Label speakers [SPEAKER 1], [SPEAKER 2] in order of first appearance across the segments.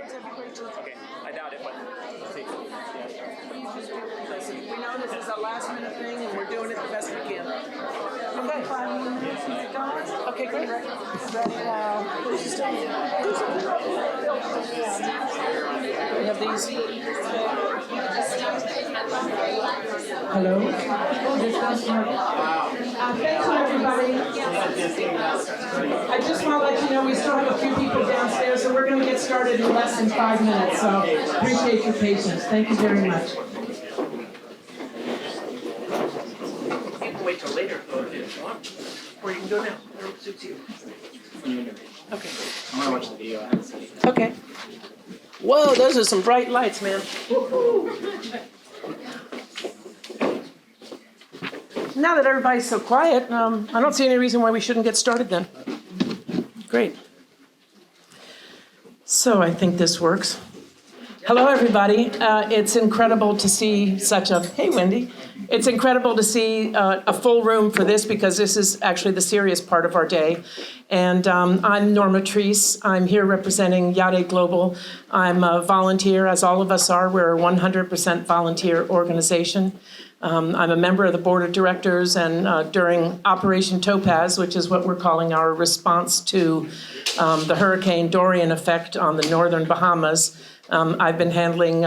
[SPEAKER 1] Okay, I doubt it, but let's see.
[SPEAKER 2] Listen, we know this is a last minute thing and we're doing it the best we can. Okay. Okay, great. Ready now. We have these. Hello. Thank you, everybody. I just want to let you know we still have a few people downstairs, so we're going to get started in less than 5 minutes. So appreciate your patience. Thank you very much. You can wait till later if you want, or you can go now. Whatever suits you. Okay.
[SPEAKER 1] I want to watch the video.
[SPEAKER 2] Okay. Whoa, those are some bright lights, man. Now that everybody's so quiet, I don't see any reason why we shouldn't get started then. Great. So I think this works. Hello, everybody. It's incredible to see such a, hey, Wendy. It's incredible to see a full room for this because this is actually the serious part of our day. And I'm Norma Treese. I'm here representing YACHT Global. I'm a volunteer, as all of us are. We're a 100% volunteer organization. I'm a member of the board of directors, and during Operation TOPAZ, which is what we're calling our response to the Hurricane Dorian effect on the northern Bahamas, I've been handling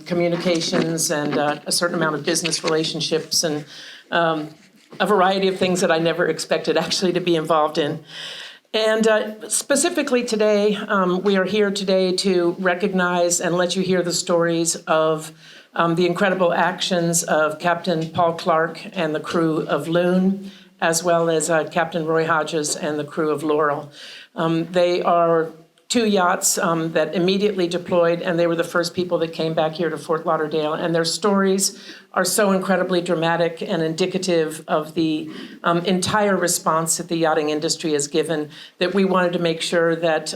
[SPEAKER 2] communications and a certain amount of business relationships and a variety of things that I never expected actually to be involved in. And specifically today, we are here today to recognize and let you hear the stories of the incredible actions of Captain Paul Clark and the crew of Loon, as well as Captain Roy Hodges and the crew of Laurel. They are 2 yachts that immediately deployed, and they were the first people that came back here to Fort Lauderdale. And their stories are so incredibly dramatic and indicative of the entire response that the yachting industry has given that we wanted to make sure that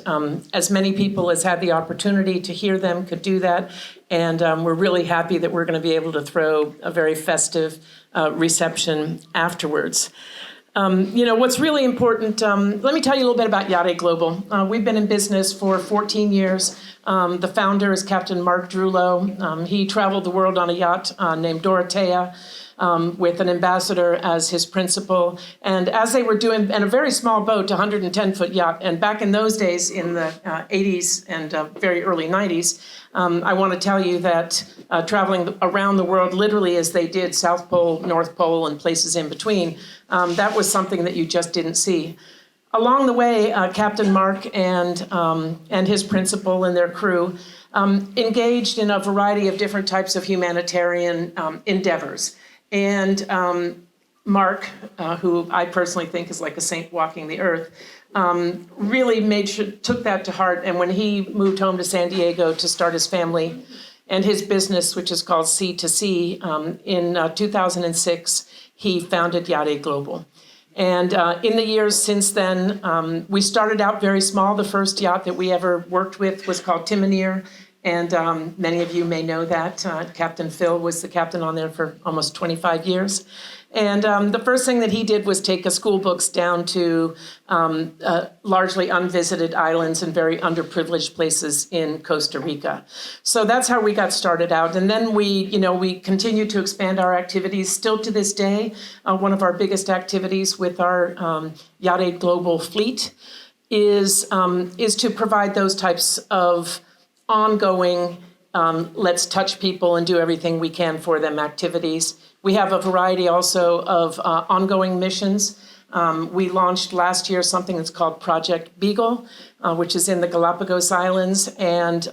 [SPEAKER 2] as many people as had the opportunity to hear them could do that. And we're really happy that we're going to be able to throw a very festive reception afterwards. What's really important, let me tell you a little bit about YACHT Global. We've been in business for 14 years. The founder is Captain Mark Drullo. He traveled the world on a yacht named Dorothea with an ambassador as his principal. And as they were doing, and a very small boat, a 110-foot yacht, and back in those days in the 80s and very early 90s, I want to tell you that traveling around the world, literally as they did, South Pole, North Pole, and places in between, that was something that you just didn't see. Along the way, Captain Mark and his principal and their crew engaged in a variety of different types of humanitarian endeavors. And Mark, who I personally think is like a saint walking the earth, really took that to heart. And when he moved home to San Diego to start his family and his business, which is called C2C, in 2006, he founded YACHT Global. And in the years since then, we started out very small. The first yacht that we ever worked with was called Timoneer. And many of you may know that. Captain Phil was the captain on there for almost 25 years. And the first thing that he did was take us school books down to largely unvisited islands and very underprivileged places in Costa Rica. So that's how we got started out. And then we continued to expand our activities. Still to this day, one of our biggest activities with our YACHT Global fleet is to provide those types of ongoing, let's touch people and do everything we can for them activities. We have a variety also of ongoing missions. We launched last year something that's called Project Beagle, which is in the Galapagos Islands. And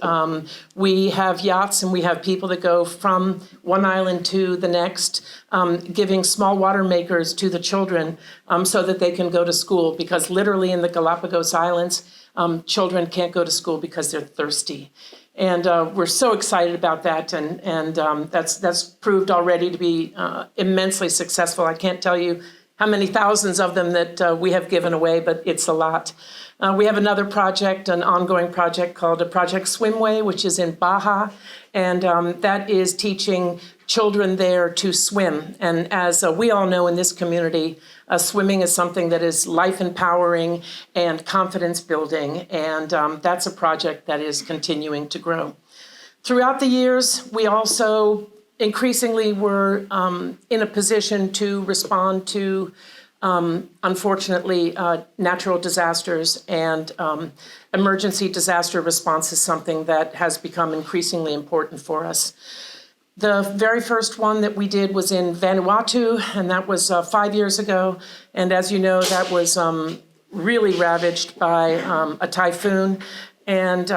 [SPEAKER 2] we have yachts and we have people that go from one island to the next, giving small water makers to the children so that they can go to school. Because literally in the Galapagos Islands, children can't go to school because they're thirsty. And we're so excited about that, and that's proved already to be immensely successful. I can't tell you how many thousands of them that we have given away, but it's a lot. We have another project, an ongoing project called Project Swimway, which is in Baja, and that is teaching children there to swim. And as we all know in this community, Swimming is something that is life empowering and confidence building, and that's a project that is continuing to grow. Throughout the years, we also increasingly were in a position to respond to, unfortunately, natural disasters, and emergency disaster response is something that has become increasingly important for us. The very first one that we did was in Vanuatu, and that was 5 years ago. And as you know, that was really ravaged by a typhoon. And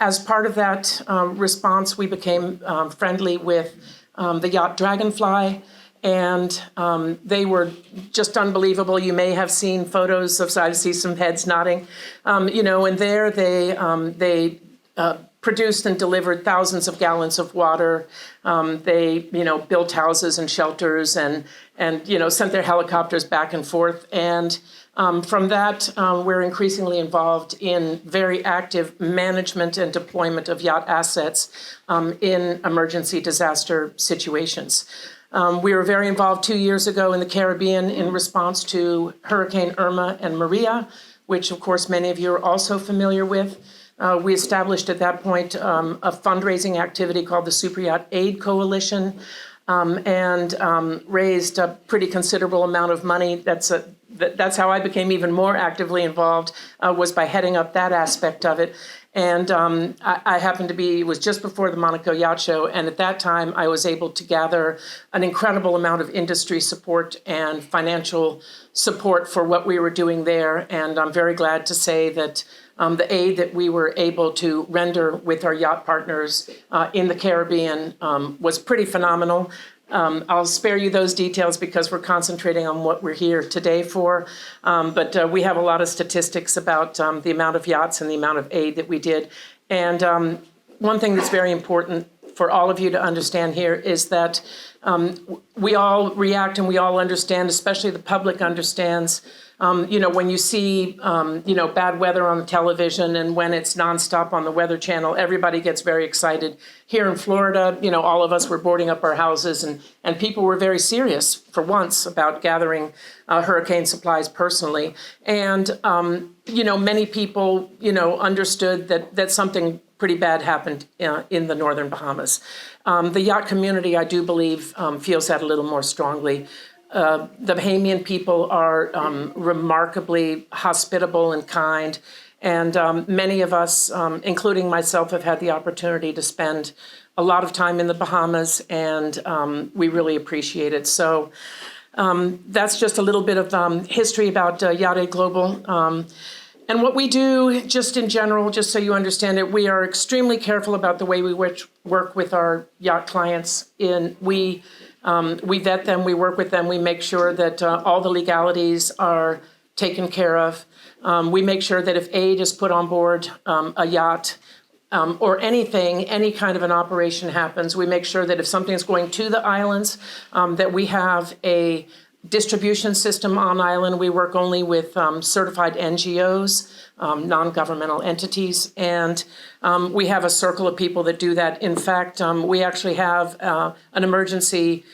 [SPEAKER 2] as part of that response, we became friendly with the yacht Dragonfly, and they were just unbelievable. You may have seen photos of, I see some heads nodding, and there they produced and delivered thousands of gallons of water. They, built houses and shelters and sent their helicopters back and forth. And from that, we're increasingly involved in very active management and deployment of yacht assets in emergency disaster situations. We were very involved 2 years ago in the Caribbean in response to Hurricane Irma and Maria, which of course many of you are also familiar with. We established at that point a fundraising activity called the Super Yacht Aid Coalition, and raised a pretty considerable amount of money. That's how I became even more actively involved, was by heading up that aspect of it. And I happened to be, it was just before the Monaco Yacht Show, and at that time I was able to gather an incredible amount of industry support and financial support for what we were doing there. And I'm very glad to say that the aid that we were able to render with our yacht partners in the Caribbean was pretty phenomenal. I'll spare you those details because we're concentrating on what we're here today for. But we have a lot of statistics about the amount of yachts and the amount of aid that we did. And one thing that's very important for all of you to understand here is that we all react and we all understand, especially the public understands, when you see, bad weather on the television and when it's nonstop on the Weather Channel, everybody gets very excited. Here in Florida, all of us were boarding up our houses and people were very serious for once about gathering hurricane supplies personally. And, many people, understood that something pretty bad happened in the northern Bahamas. The yacht community, I do believe, feels that a little more strongly. The Bahamian people are remarkably hospitable and kind, and many of us, including myself, have had the opportunity to spend a lot of time in the Bahamas, and we really appreciate it. So that's just a little bit of history about Yacht Aid Global. And what we do, just in general, just so you understand it, we are extremely careful about the way we work with our yacht clients. We vet them, we work with them, we make sure that all the legalities are taken care of. We make sure that if aid is put on board a yacht or anything, any kind of an operation happens, we make sure that if something is going to the islands, that we have a distribution system on island. We work only with certified NGOs, non-governmental entities, and we have a circle of people that do that. In fact, we actually have an emergency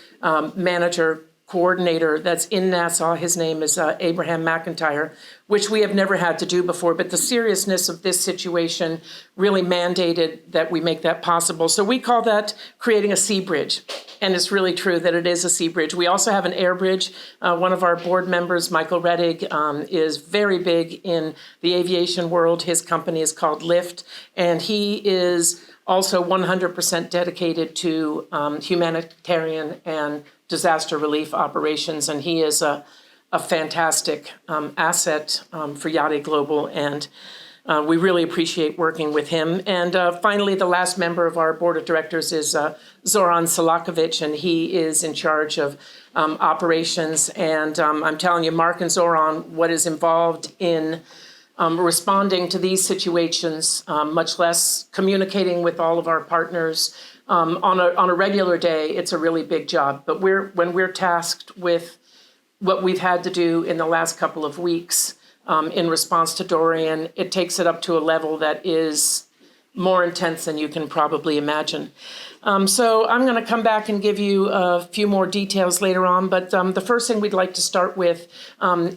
[SPEAKER 2] manager coordinator that's in Nassau. His name is Abraham McIntyre, which we have never had to do before, but the seriousness of this situation really mandated that we make that possible. So we call that creating a sea bridge, and it's really true that it is a sea bridge. We also have an air bridge. One of our board members, Michael Rettig, is very big in the aviation world. His company is called Lift, and he is also 100% dedicated to humanitarian and disaster relief operations, and he is a fantastic asset for Yacht Aid Global, and we really appreciate working with him. And finally, the last member of our board of directors is Zoran Selakovic, and he is in charge of operations. And I'm telling you, Mark and Zoran, what is involved in responding to these situations, much less communicating with all of our partners on a regular day, it's a really big job. But when we're tasked with what we've had to do in the last couple of weeks in response to Dorian, it takes it up to a level that is more intense than you can probably imagine. So I'm going to come back and give you a few more details later on, but the first thing we'd like to start with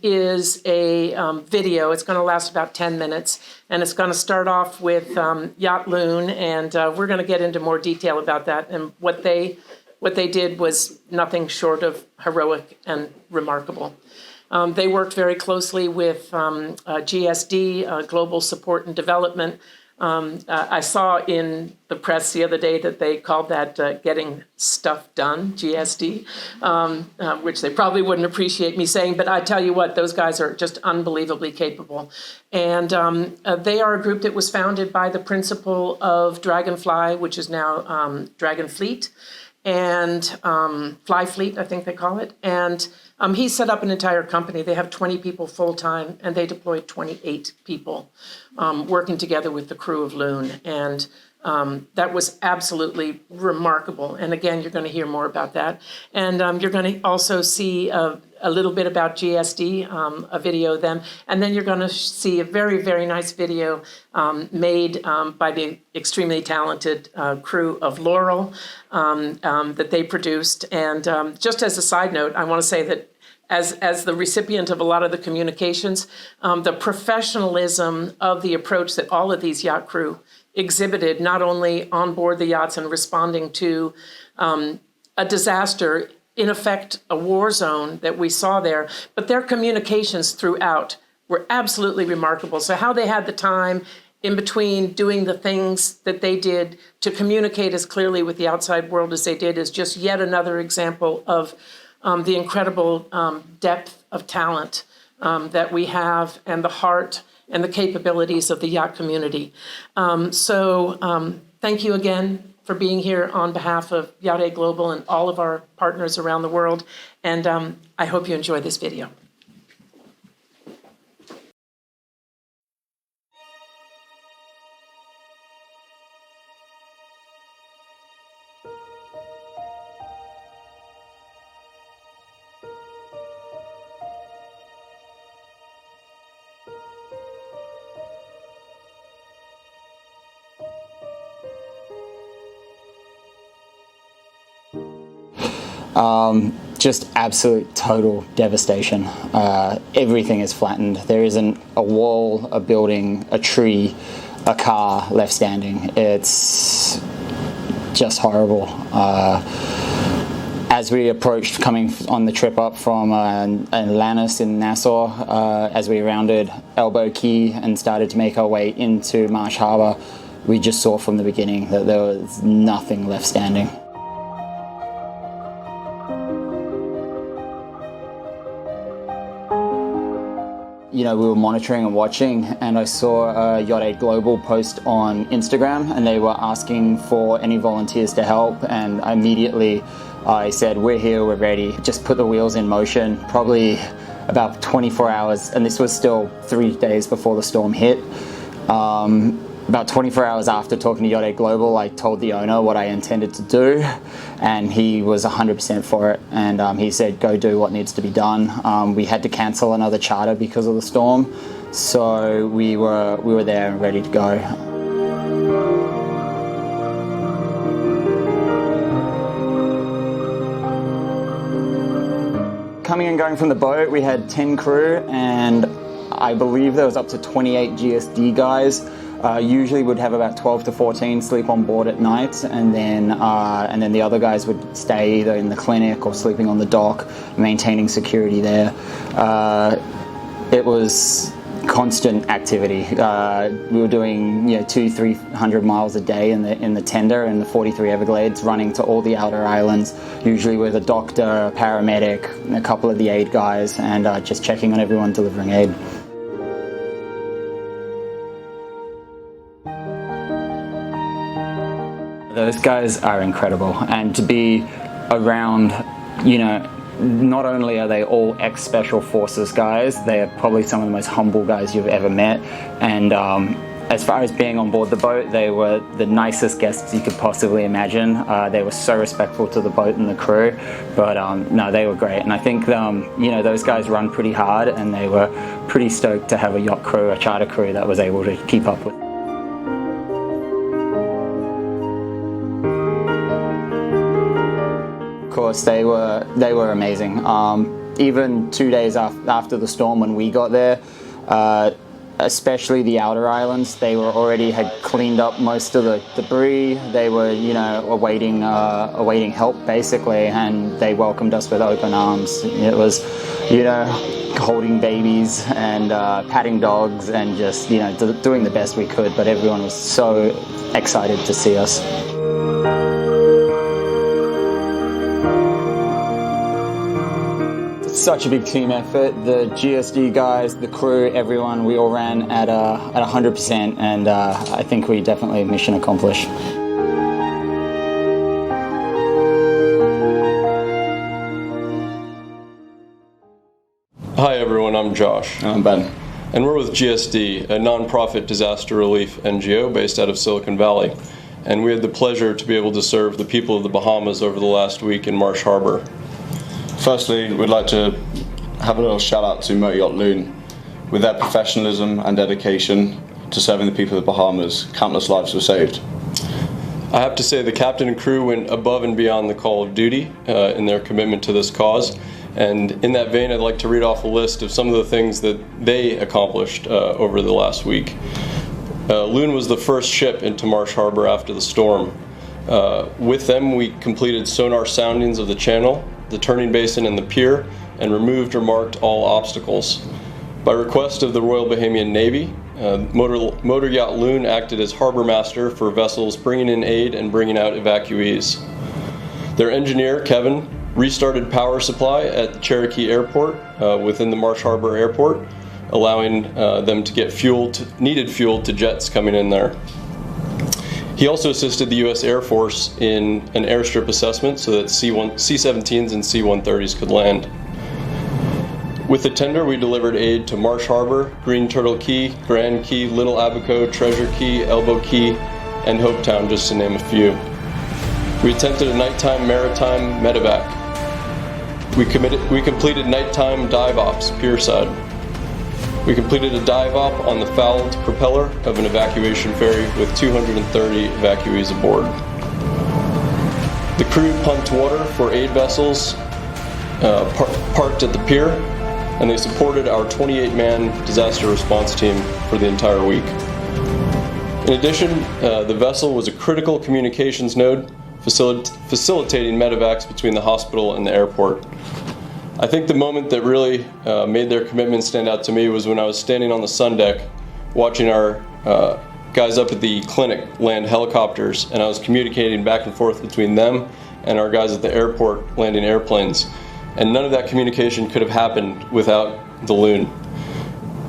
[SPEAKER 2] is a video. It's going to last about 10 minutes, and it's going to start off with Yacht Loon, and we're going to get into more detail about that. And what they did was nothing short of heroic and remarkable. They worked very closely with GSD, Global Support and Development. I saw in the press the other day that they called that getting stuff done, GSD, which they probably wouldn't appreciate me saying, but I tell you what, those guys are just unbelievably capable. And they are a group that was founded by the principal of Dragonfly, which is now Dragonfleet, and Fly Fleet, I think they call it. And he set up an entire company. They have 20 people full-time, and they deployed 28 people working together with the crew of Loon. And that was absolutely remarkable. And again, you're going to hear more about that. And you're going to also see a little bit about GSD, a video of them. And then you're going to see a very, very nice video made by the extremely talented crew of Laurel that they produced. And just as a side note, I want to say that as the recipient of a lot of the communications, the professionalism of the approach that all of these yacht crew exhibited, not only on board the yachts and responding to a disaster, in effect, a war zone that we saw there, but their communications throughout were absolutely remarkable. So how they had the time in between doing the things that they did to communicate as clearly with the outside world as they did is just yet another example of the incredible depth of talent that we have, and the heart and the capabilities of the yacht community. Thank you again for being here on behalf of Yacht Global and all of our partners around the world. And I hope you enjoy this video.
[SPEAKER 3] Just absolute total devastation. Everything is flattened. There isn't a wall, a building, a tree, a car left standing. It's just horrible. As we approached coming on the trip up from Atlantis in Nassau, as we rounded Elbow Key and started to make our way into Marsh Harbour, we just saw from the beginning that there was nothing left standing. You know, we were monitoring and watching, and I saw a Yacht Global post on Instagram, and they were asking for any volunteers to help, and immediately I said, we're here, we're ready. Just put the wheels in motion, probably about 24 hours, and this was still 3 days before the storm hit. About 24 hours after talking to Yacht Global, I told the owner what I intended to do, and he was 100% for it, and he said, go do what needs to be done. We had to cancel another charter because of the storm, so we were there and ready to go. Coming and going from the boat, we had 10 crew, and I believe there was up to 28 GSD guys. Usually would have about 12 to 14 sleep on board at night, and then the other guys would stay either in the clinic or sleeping on the dock, maintaining security there. It was constant activity. We were doing 200-300 miles a day in the tender in the 43 Everglades, running to all the outer islands, usually with a doctor, a paramedic, and a couple of the aid guys, and just checking on everyone delivering aid. Those guys are incredible, and to be around, not only are they all ex-Special Forces guys, they are probably some of the most humble guys you've ever met, and as far as being on board the boat, they were the nicest guests you could possibly imagine. They were so respectful to the boat and the crew, but no, they were great, and I think those guys run pretty hard, and they were pretty stoked to have a yacht crew, a charter crew that was able to keep up with. course, they were amazing. Even 2 days after the storm when we got there, especially the outer islands, they had cleaned up most of the debris. They were, awaiting help basically, and they welcomed us with open arms. It was, holding babies and patting dogs and just, doing the best we could. But everyone was so excited to see us. Such a big team effort. The GSD guys, the crew, everyone, we all ran at 100%, and I think we definitely mission accomplished.
[SPEAKER 4] Hi everyone, I'm Josh.
[SPEAKER 3] I'm Ben.
[SPEAKER 4] And we're with GSD, a non-profit disaster relief NGO based out of Silicon Valley. And we had the pleasure to be able to serve the people of the Bahamas over the last week in Marsh Harbor.
[SPEAKER 5] Firstly, we'd like to have a little shout out to Motor Yacht Loon. With their professionalism and dedication to serving the people of the Bahamas, countless lives were saved.
[SPEAKER 4] I have to say the captain and crew went above and beyond the call of duty in their commitment to this cause. And in that vein, I'd like to read off a list of some of the things that they accomplished over the last week. Loon was the first ship into Marsh Harbor after the storm. With them, we completed sonar soundings of the channel, the turning basin and the pier, and removed or marked all obstacles. By request of the Royal Bahamian Navy, Motor Yacht Loon acted as harbor master for vessels bringing in aid and bringing out evacuees. Their engineer, Kevin, restarted power supply at Cherokee Airport within the Marsh Harbor Airport, allowing them to get needed fuel to jets coming in there. He also assisted the U.S. Air Force in an airstrip assessment so that C-17s and C-130s could land. With the tender, we delivered aid to Marsh Harbor, Green Turtle Key, Grand Key, Little Abacos, Treasure Key, Elbow Key, and Hopetown, just to name a few. We attempted a nighttime maritime medevac. We completed nighttime dive ops pierside. We completed a dive op on the fouled propeller of an evacuation ferry with 230 evacuees aboard. The crew pumped water for aid vessels parked at the pier, and they supported our 28-man disaster response team for the entire week. In addition, the vessel was a critical communications node, facilitating medevacs between the hospital and the airport. I think the moment that really made their commitment stand out to me was when I was standing on the sun deck watching our guys up at the clinic land helicopters, and I was communicating back and forth between them and our guys at the airport landing airplanes. And none of that communication could have happened without the Loon.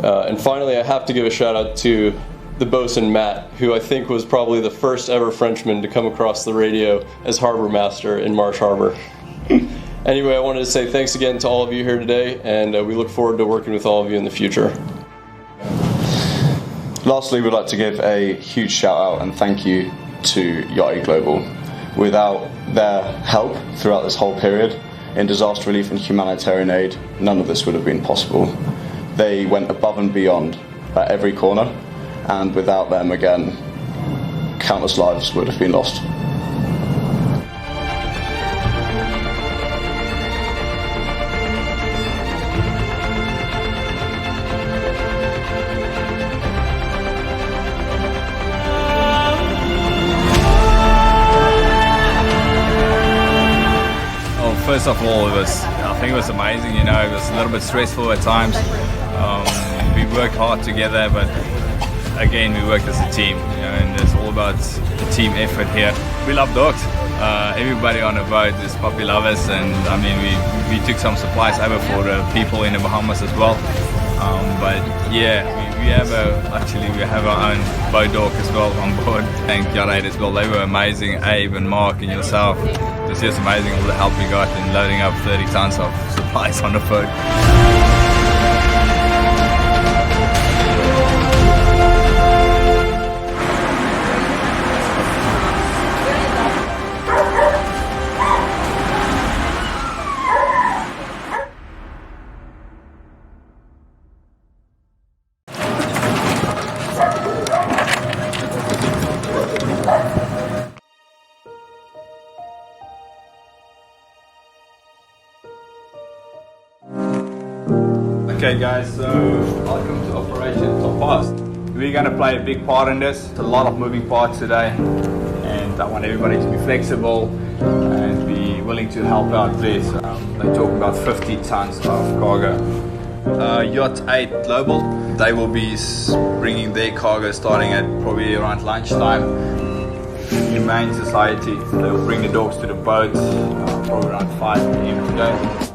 [SPEAKER 4] And finally, I have to give a shout out to the bosun Matt, who I think was probably the first ever Frenchman to come across the radio as harbor master in Marsh Harbor. Anyway, I wanted to say thanks again to all of you here today, and we look forward to working with all of you in the future.
[SPEAKER 5] Lastly, we'd like to give a huge shout out and thank you to YACHT Global. Without their help throughout this whole period in disaster relief and humanitarian aid, none of this would have been possible. They went above and beyond at every corner, and without them, again, countless lives would have been lost.
[SPEAKER 6] First of all, I think it was amazing. It was a little bit stressful at times. We worked hard together, but again, we worked as a team. And it's all about the team effort here. We love dogs. Everybody on the boat is puppy lovers, and I mean, we took some supplies over for the people in the Bahamas as well. But yeah, we have our own boat dog as well on board. Thank YACHT as well. They were amazing, Abe and Mark and yourself. It was just amazing all the help we got in loading up 30 tons of supplies on the boat. Okay guys, so welcome to Operation TOPAZ. We're going to play a big part in this. It's a lot of moving parts today, and I want everybody to be flexible and be willing to help out there. They're talking about 50 tons of cargo. Yacht 8 Global, they will be bringing their cargo starting at probably around lunchtime. Humane Society, they will bring the dogs to the boat probably around 5 p.m. today.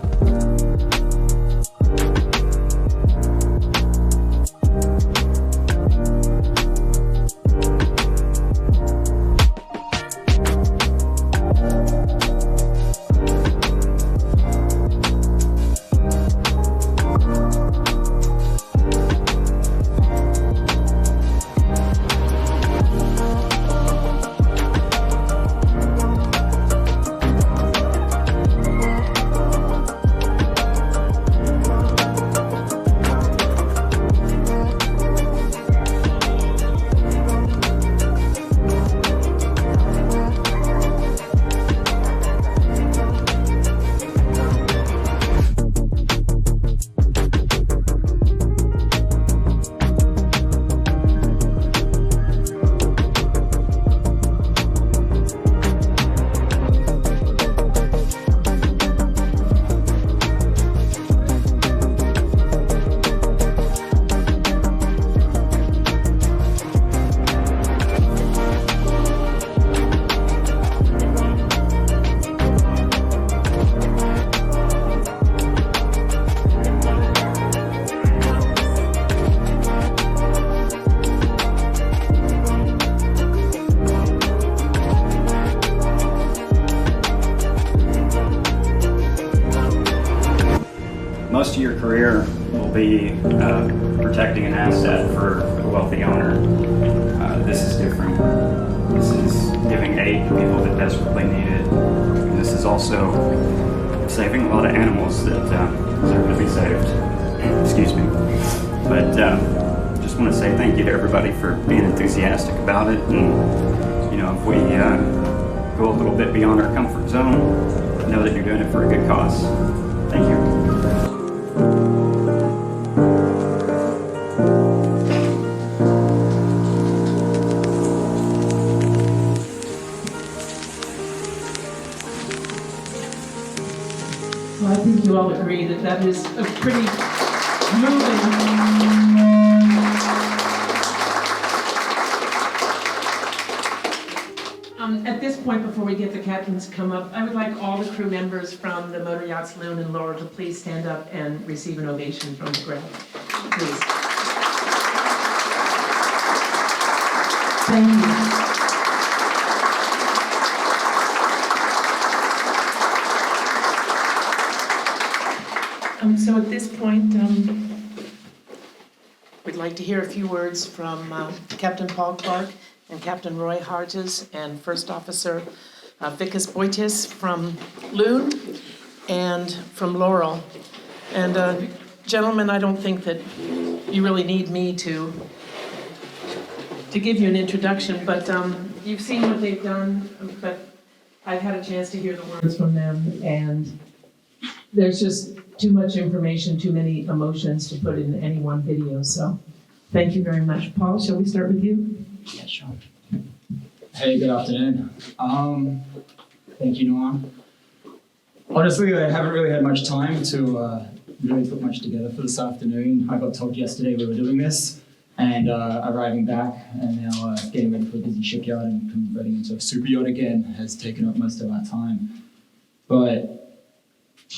[SPEAKER 7] Most of your career will be protecting an asset for a wealthy owner. This is different. This is giving aid to people that desperately need it. And this is also saving a lot of animals that deserve to be saved. Excuse me. But just want to say thank you to everybody for being enthusiastic about it. And you know, if we go a little bit beyond our comfort zone, know that you're doing it for a good cause. Thank you.
[SPEAKER 2] Well, I think you all agree that that is a pretty moving. At this point, before we get the captains to come up, I would like all the crew members from the motor yachts Loon and Laurel to please stand up and receive an ovation from the crowd. Please. Thank you. So at this point, we'd like to hear a few words from Captain Paul Clark and Captain Roy Harges and First Officer Vikas Yetis from Loon and from Laurel. And gentlemen, I don't think that you really need me to give you an introduction, but you've seen what they've done, but I've had a chance to hear the words from them, and there's just too much information, too many emotions to put in any one video, so thank you very much. Paul, shall we start with you?
[SPEAKER 8] Yeah, sure. Hey, good afternoon. Thank you, Noam. Honestly, I haven't really had much time to really put much together for this afternoon. I got told yesterday we were doing this, and arriving back and now getting ready for a busy shipyard and converting into a super yacht again has taken up most of our time. But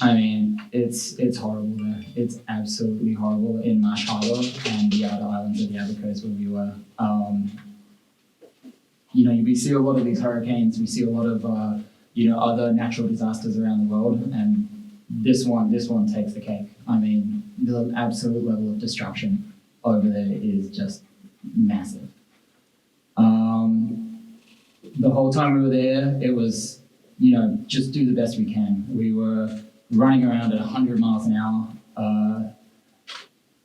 [SPEAKER 8] I mean, it's horrible there. It's absolutely horrible in Marsh Harbour and the outer islands of the Abacos where we were. We see a lot of these hurricanes. We see a lot of other natural disasters around the world, and this one takes the cake. I mean, the absolute level of destruction over there is just massive. The whole time we were there, it was just do the best we can. We were running around at 100 miles an hour.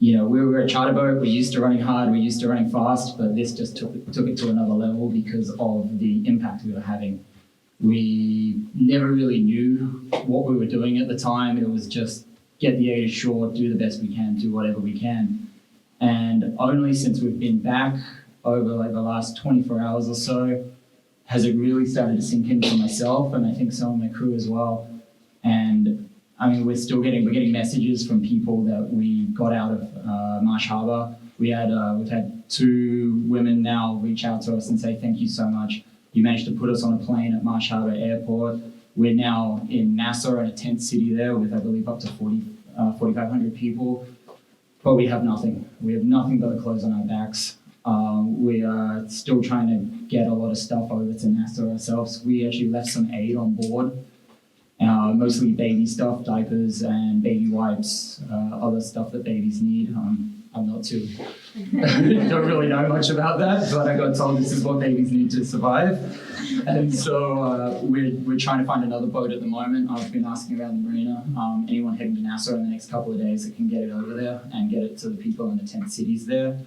[SPEAKER 8] We were a charter boat. We're used to running hard. We're used to running fast, but this just took it to another level because of the impact we were having. We never really knew what we were doing at the time. It was just get the aid ashore, do the best we can, do whatever we can. And only since we've been back over like the last 24 hours or so has it really started to sink in for myself, and I think some of my crew as well. And I mean, we're getting messages from people that we got out of Marsh Harbour. We've had 2 women now reach out to us and say, thank you so much. You managed to put us on a plane at Marsh Harbour Airport. We're now in Nassau, in a tent city there with, I believe, up to 4,500 people. But we have nothing. We have nothing but the clothes on our backs. We are still trying to get a lot of stuff over to Nassau ourselves. We actually left some aid on board, mostly baby stuff, diapers and baby wipes, other stuff that babies need. I'm not too, don't really know much about that, but I got told this is what babies need to survive. And so we're trying to find another boat at the moment. I've been asking around the marina, anyone heading to Nassau in the next couple of days that can get it over there and get it to the people in the tent cities there.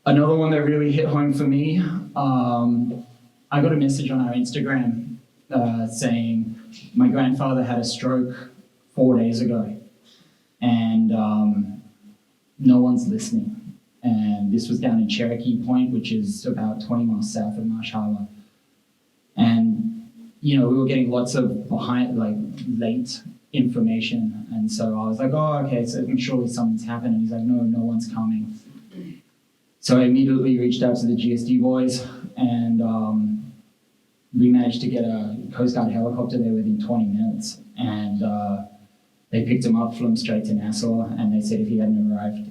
[SPEAKER 8] Another one that really hit home for me, I got a message on our Instagram saying my grandfather had a stroke 4 days ago, and no one's listening. And this was down in Cherokee Point, which is about 20 miles south of Marsh Harbour. And, you know, we were getting lots of late information. And so I was like, oh, okay, so I'm sure something's happened. And he's like, no one's coming. So I immediately reached out to the GSD boys, and we managed to get a Coast Guard helicopter there within 20 minutes. And they picked him up, flew him straight to Nassau, and they said if he hadn't arrived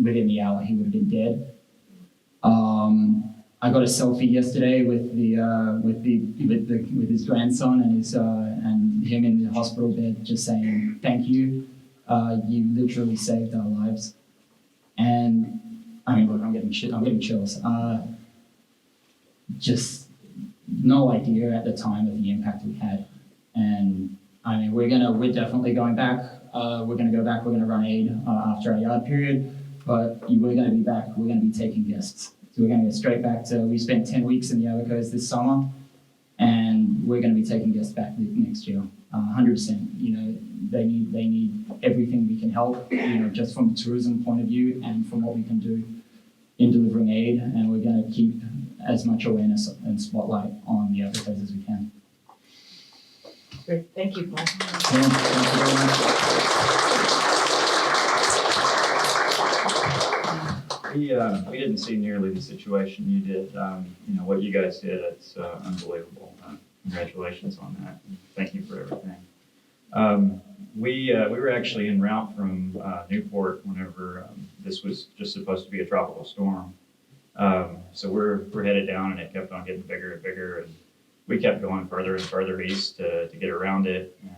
[SPEAKER 8] within the hour, he would have been dead. I got a selfie yesterday with his grandson and him in the hospital bed, just saying thank you. You literally saved our lives. And I mean, look, I'm getting chills. Just no idea at the time of the impact we had. And I mean, we're definitely going back. We're gonna go back. We're gonna run aid after our yard period, but we're gonna be back. We're gonna be taking guests. So we're gonna go straight back to. We spent 10 weeks in the Abacos this summer, and we're gonna be taking guests back next year. 100%. You know, they need everything we can help. You know, just from a tourism point of view and from what we can do in delivering aid. And we're gonna keep as much awareness and spotlight on the Abacos as we can.
[SPEAKER 2] Great. Thank you, Paul.
[SPEAKER 8] Thank you very
[SPEAKER 9] much. We didn't see nearly the situation you did. You know, what you guys did, it's unbelievable. Congratulations on that. Thank you for everything. We were actually en route from Newport whenever this was just supposed to be a tropical storm. So we're headed down, and it kept on getting bigger and bigger, and we kept going further and further east to get around it, and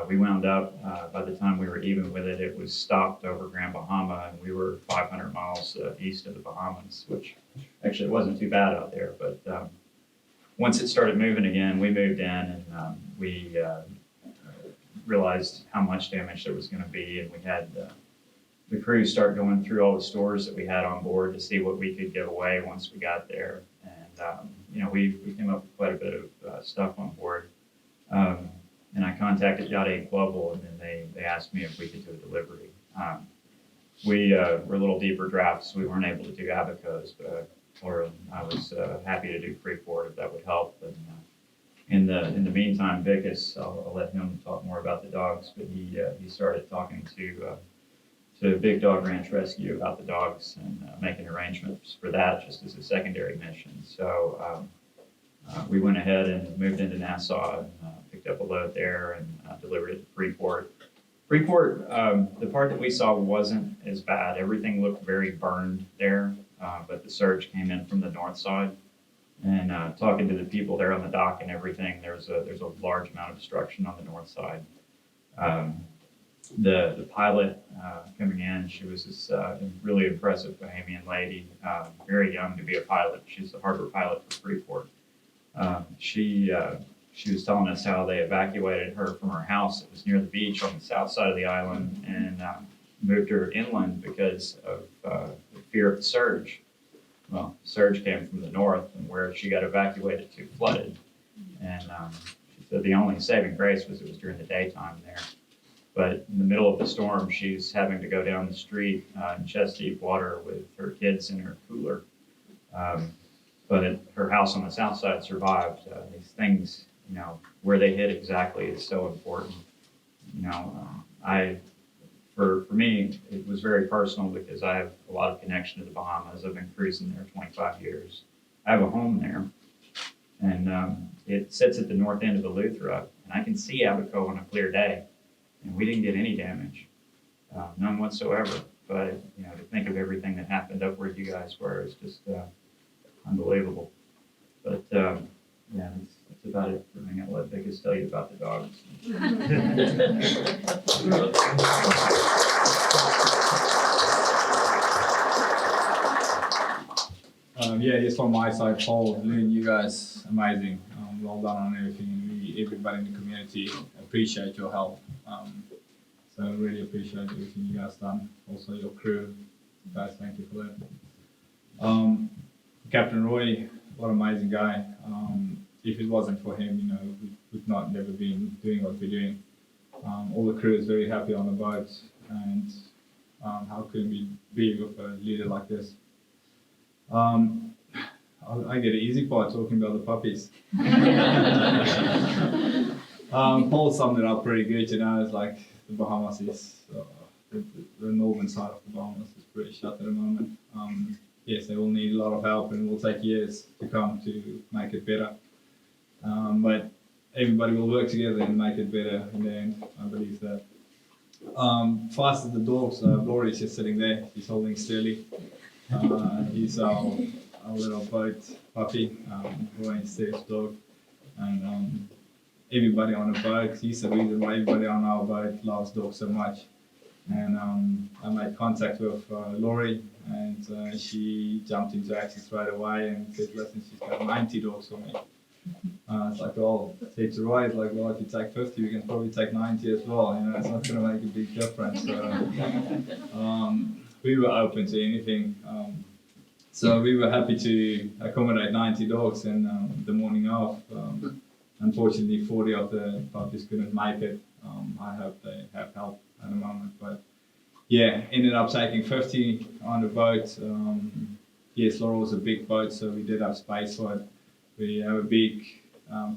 [SPEAKER 9] we wound up, by the time we were even with it, it was stopped over Grand Bahama, and we were 500 miles east of the Bahamas, which actually wasn't too bad out there. But once it started moving again, we moved in, and we realized how much damage there was going to be, and we had the crew start going through all the stores that we had on board to see what we could give away once we got there. And you know, we came up with quite a bit of stuff on board. And I contacted YACHT Global, and then they asked me if we could do a delivery. We were a little deeper drafts. We weren't able to do Abacos, but I was happy to do Freeport if that would help. And in the meantime, Vicus, I'll let him talk more about the dogs, but he started talking to Big Dog Ranch Rescue about the dogs and making arrangements for that just as a secondary mission. So we went ahead and moved into Nassau and picked up a load there and delivered it to Freeport. Freeport, the part that we saw wasn't as bad. Everything looked very burned there, but the surge came in from the north side. And talking to the people there on the dock and everything, there's a large amount of destruction on the north side. The pilot coming in, she was this really impressive Bahamian lady, very young to be a pilot. She's the harbor pilot for Freeport. She was telling us how they evacuated her from her house that was near the beach on the south side of the island and moved her inland because of the fear of the surge. Well, the surge came from the north, and where she got evacuated to flooded. And she So the only saving grace was it was during the daytime there. But in the middle of the storm, she's having to go down the street in chest-deep water with her kids in her cooler. But her house on the south side survived. These things, where they hit exactly is so important. For me, it was very personal because I have a lot of connection to the Bahamas. I've been cruising there 25 years. I have a home there, and it sits at the north end of the Luther, and I can see Abacos on a clear day, and we didn't get any damage, none whatsoever. But to think of everything that happened up where you guys were is just unbelievable. But yeah, that's about it for me. I'll let Vickers tell you about the dogs.
[SPEAKER 6] Yeah, just from my side, Paul, Loon, you guys, amazing. Well done on everything. Everybody in the community appreciate your help. So I really appreciate everything you guys done. Also your crew, guys, thank you for that. Captain Roy, what an amazing guy. If it wasn't for him, we would not never been doing what we're doing. All the crew is very happy on the boat, and how can we be with a leader like this? I get an easy part talking about the puppies. Paul summed it up pretty good, it's like the Bahamas is, the northern side of the Bahamas is pretty shut at the moment. Yes, they will need a lot of help and it will take years to come to make it better. But everybody will work together and make it better in the end, I believe that. Fast as the dogs, Laurel is just sitting there, she's holding steadily. He's our little boat puppy, Dorian's Steve's dog. And everybody on the boat, he's the reason why everybody on our boat loves dogs so much. And I made contact with Laurel, and she jumped into action straight away and said, listen, she's got 90 dogs for me. It's like, oh, it's right, like, well, if you take 50, you can probably take 90 as well, it's not going to make a big difference. So, we were open to anything. So we were happy to accommodate 90 dogs, and the morning of, unfortunately 40 of the puppies couldn't make it. I hope they have help at the moment, but yeah, ended up taking 50 on the boat. Yes, Laurel was a big boat, so we did have space for it. We have a big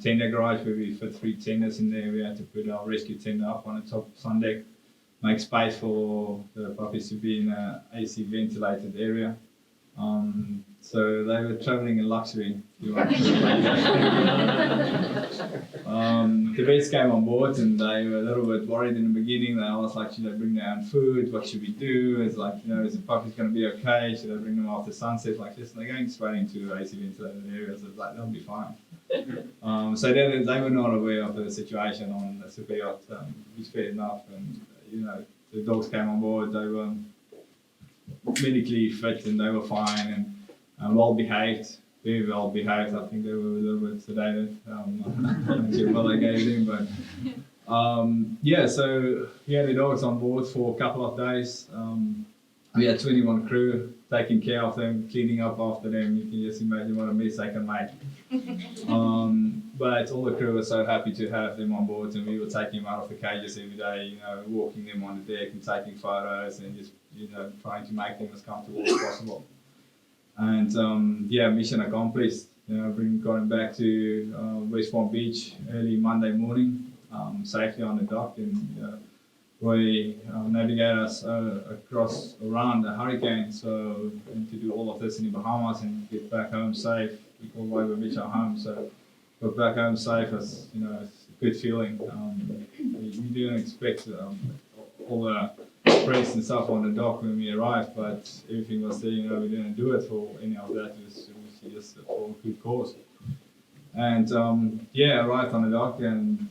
[SPEAKER 6] tender garage where we fit 3 tenders in there. We had to put our rescue tender up on the top sun deck, make space for the puppies to be in an AC ventilated area. So they were traveling in luxury. The vets came on board and they were a little bit worried in the beginning. They was like, should I bring their own food? What should we do? It's like, is the puppies going to be okay? Should I bring them after sunset? Like this, and they're going straight into AC ventilated areas. It's like, they'll be fine. So they were not aware of the situation on the super yacht, which is fair enough. And the dogs came on board. They were medically fit and they were fine and well behaved, very well behaved. I think they were a little bit sedated. I'm not sure what they gave them, but yeah. So we had the dogs on board for a couple of days. We had 21 crew taking care of them, cleaning up after them. You can just imagine what a mess they can make. But all the crew were so happy to have them on board, and we were taking them out of the cages every day, walking them on the deck and taking photos and just, trying to make them as comfortable as possible. And yeah, mission accomplished. Got them back to West Palm Beach early Monday morning, safely on the dock, and we navigate us around the hurricane. So, and to do all of this in the Bahamas and get back home safe. We call Rover Beach our home, so got back home safe. It's it's a good feeling. We didn't expect all the press and stuff on the dock when we arrived, but everything was there. We didn't do it for any of that. It was just for a good cause. And yeah, arrived on the dock and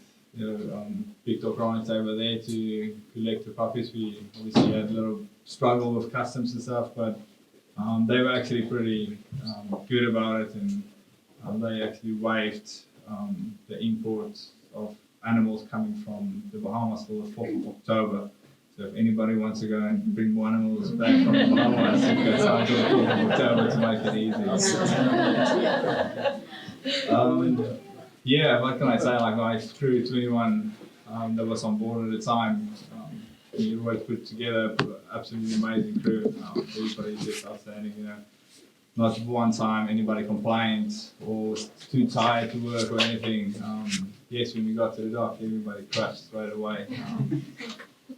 [SPEAKER 6] big dog rides over there to collect the puppies. We obviously had a little struggle with customs and stuff, but they were actually pretty good about it, and they actually waived the import of animals coming from the Bahamas for the 4th of October. So if anybody wants to go and bring more animals back from the Bahamas, it goes on to the 4th of October to make it easy. Yeah, what can I say? Like my crew, 21 that was on board at the time, we always put together absolutely amazing crew. Everybody's just outstanding, you know. Not one time anybody complained or was too tired to work or anything. Yes, when we got to the dock, everybody crashed straight away.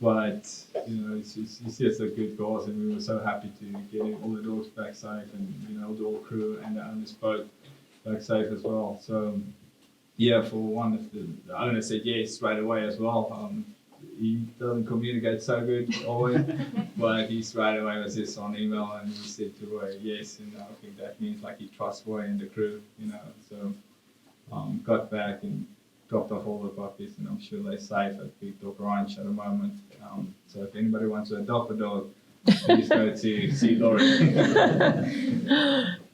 [SPEAKER 6] But you know, it's just a good cause, and we were so happy to get all the dogs back safe, and you know, the whole crew and the owner's boat back safe as well. So yeah, for one, if the owner said yes straight away as well. He doesn't communicate so good always, but he straight away was just on email and he said to her yes, and I think that means like he trusts her in the crew, you know. So got back and dropped off all the puppies, and I'm sure they're safe at Big Dog Ranch at the moment. So if anybody wants to adopt a dog, please go to see Laurel.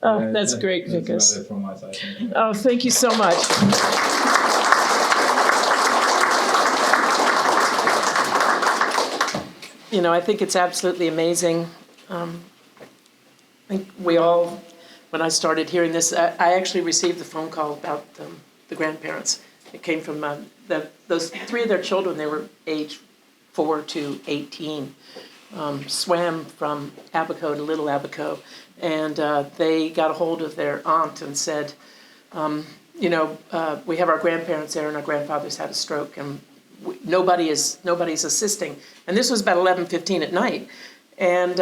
[SPEAKER 2] Oh, that's great, Vickers.
[SPEAKER 6] That's from my side.
[SPEAKER 2] Oh, thank you so much. You know, I think it's absolutely amazing. I think we all, when I started hearing this, I actually received the phone call about the grandparents. It came from those three of their children. They were age 4 to 18. Swam from Abaco to Little Abaco, and they got a hold of their aunt and said, you know, we have our grandparents there, and our grandfather's had a stroke, and nobody's assisting. And this was about 11:15 at night, and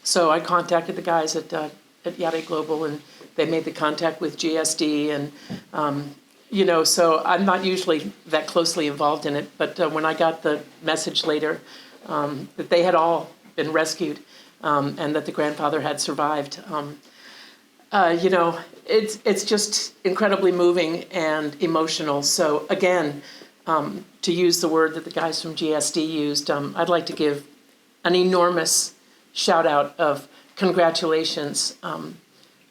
[SPEAKER 2] so I contacted the guys at YACHT Global, and they made the contact with GSD, and you know, so I'm not usually that closely involved in it, but when I got the message later that they had all been rescued, and that the grandfather had survived, you know, it's just incredibly moving and emotional. So again, to use the word that the guys from GSD used, I'd like to give an enormous shout out of congratulations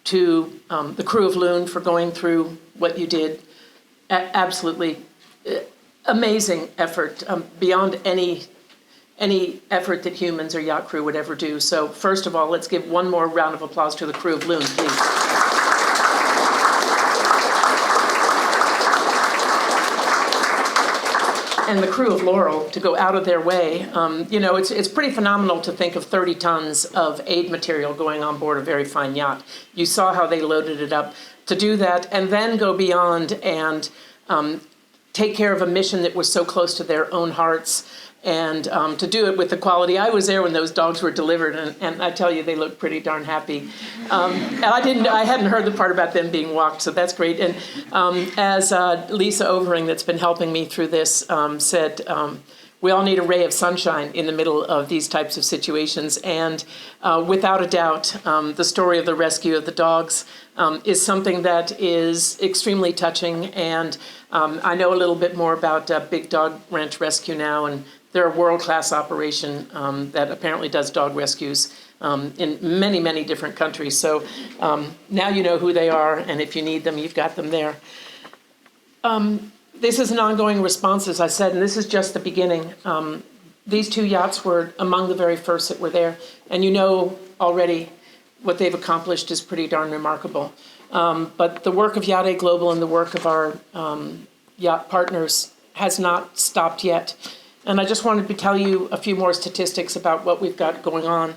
[SPEAKER 2] to the crew of Loon for going through what you did. Absolutely amazing effort, beyond any effort that humans or yacht crew would ever do. So first of all, let's give one more round of applause to the crew of Loon, please. And the crew of Laurel to go out of their way. You know, it's pretty phenomenal to think of 30 tons of aid material going on board a very fine yacht. You saw how they loaded it up. To do that and then go beyond and take care of a mission that was so close to their own hearts, and to do it with the quality. I was there when those dogs were delivered, and I tell you, they looked pretty darn happy. And I hadn't heard the part about them being walked, so that's great. And as Lisa Overing, that's been helping me through this, said, we all need a ray of sunshine in the middle of these types of situations. And without a doubt, the story of the rescue of the dogs is something that is extremely touching. And I know a little bit more about Big Dog Ranch Rescue now, and they're a world-class operation that apparently does dog rescues in many, many different countries. So now you know who they are, and if you need them, you've got them there. This is an ongoing response, as I said, and this is just the beginning. These two yachts were among the very first that were there, and you know already what they've accomplished is pretty darn remarkable. But the work of YACHT Global and the work of our yacht partners has not stopped yet. And I just wanted to tell you a few more statistics about what we've got going on.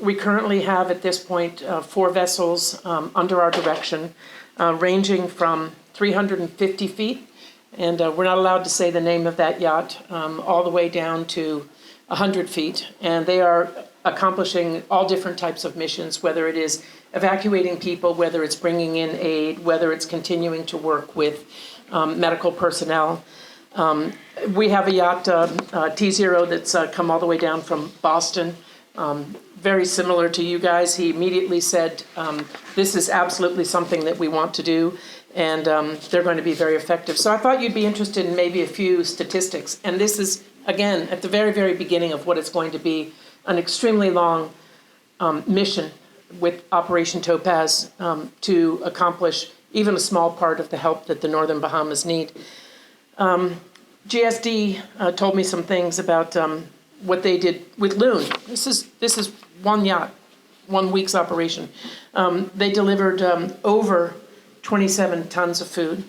[SPEAKER 2] We currently have, at this point, 4 vessels under our direction, ranging from 350 feet, and we're not allowed to say the name of that yacht, all the way down to 100 feet. And they are accomplishing all different types of missions, whether it is evacuating people, whether it's bringing in aid, whether it's continuing to work with medical personnel. We have a yacht, T0, that's come all the way down from Boston, very similar to you guys. He immediately said, this is absolutely something that we want to do, and they're going to be very effective. So I thought you'd be interested in maybe a few statistics. And this is, again, at the very, very beginning of what is going to be an extremely long mission with Operation TOPAZ to accomplish even a small part of the help that the Northern Bahamas need. GSD told me some things about what they did with Loon. This is one yacht, 1 week's operation. They delivered over 27 tons of food.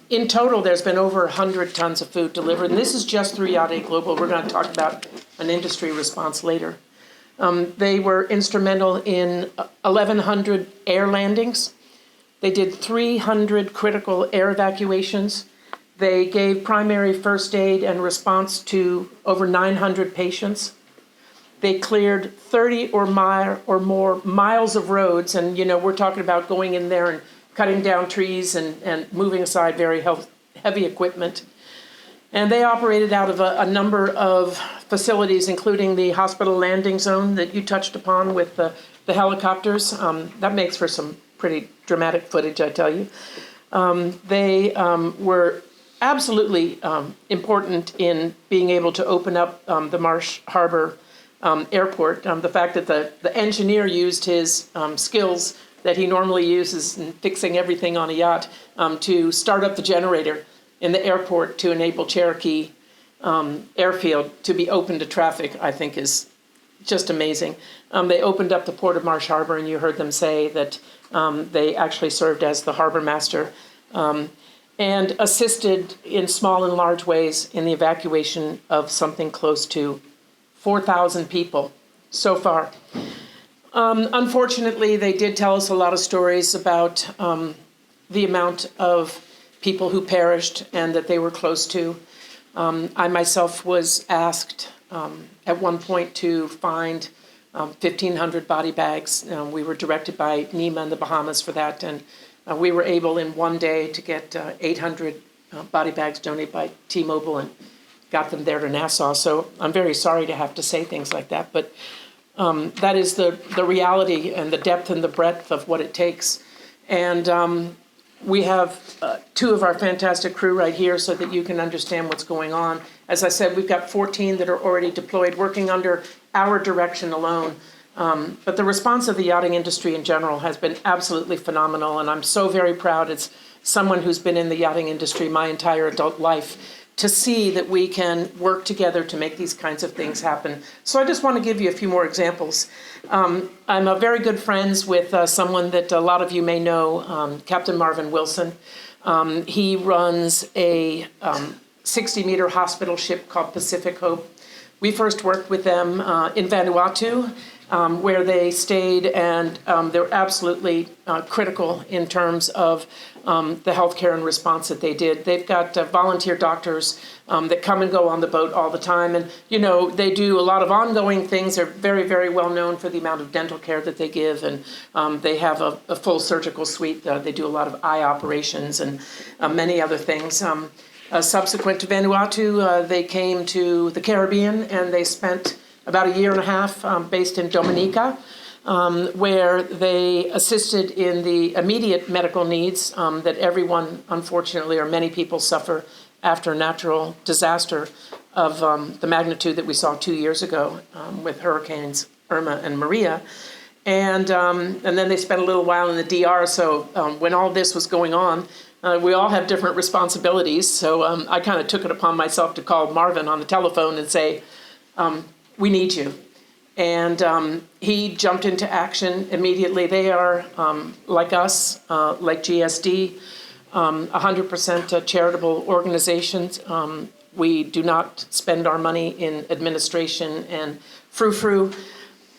[SPEAKER 2] In total, there's been over 100 tons of food delivered, and this is just through Yacht 8 Global. We're going to talk about an industry response later. They were instrumental in 1,100 air landings. They did 300 critical air evacuations. They gave primary first aid and response to over 900 patients. They cleared 30 or more miles of roads, and we're talking about going in there and cutting down trees and moving aside very heavy equipment. And they operated out of a number of facilities, including the hospital landing zone that you touched upon with the helicopters. That makes for some pretty dramatic footage, I tell you. They were absolutely important in being able to open up the Marsh Harbor airport. The fact that the engineer used his skills that he normally uses in fixing everything on a yacht to start up the generator in the airport to enable Cherokee airfield to be open to traffic, I think is just amazing. They opened up the port of Marsh Harbor, and you heard them say that they actually served as the harbor master and assisted in small and large ways in the evacuation of something close to 4,000 people so far. Unfortunately, they did tell us a lot of stories about the amount of people who perished and that they were close to. I myself was asked at one point to find 1,500 body bags. We were directed by NEMA in the Bahamas for that, and we were able in one day to get 800 body bags donated by T-Mobile and got them there to Nassau. So I'm very sorry to have to say things like that, but that is the reality and the depth and the breadth of what it takes. And we have two of our fantastic crew right here so that you can understand what's going on. As I said, we've got 14 that are already deployed, working under our direction alone. But the response of the yachting industry in general has been absolutely phenomenal, and I'm so very proud as someone who's been in the yachting industry my entire adult life to see that we can work together to make these kinds of things happen. So I just want to give you a few more examples. I'm a very good friends with someone that a lot of you may know, Captain Marvin Wilson. He runs a 60-meter hospital ship called Pacific Hope. We first worked with them in Vanuatu, where they stayed, and they're absolutely critical in terms of the healthcare and response that they did. They've got volunteer doctors that come and go on the boat all the time, and they do a lot of ongoing things. They're very, very well known for the amount of dental care that they give, and they have a full surgical suite. They do a lot of eye operations and many other things. Subsequent to Vanuatu, they came to the Caribbean, and they spent about a year and a half based in Dominica, where they assisted in the immediate medical needs that everyone, unfortunately, or many people suffer after a natural disaster of the magnitude that we saw 2 years ago with Hurricanes Irma and Maria. And then they spent a little while in the DR, so when all this was going on, we all have different responsibilities, so I kind of took it upon myself to call Marvin on the telephone and say, we need you. And he jumped into action immediately. They are, like us, like GSD, 100% charitable organizations. We do not spend our money in administration and frou-frou.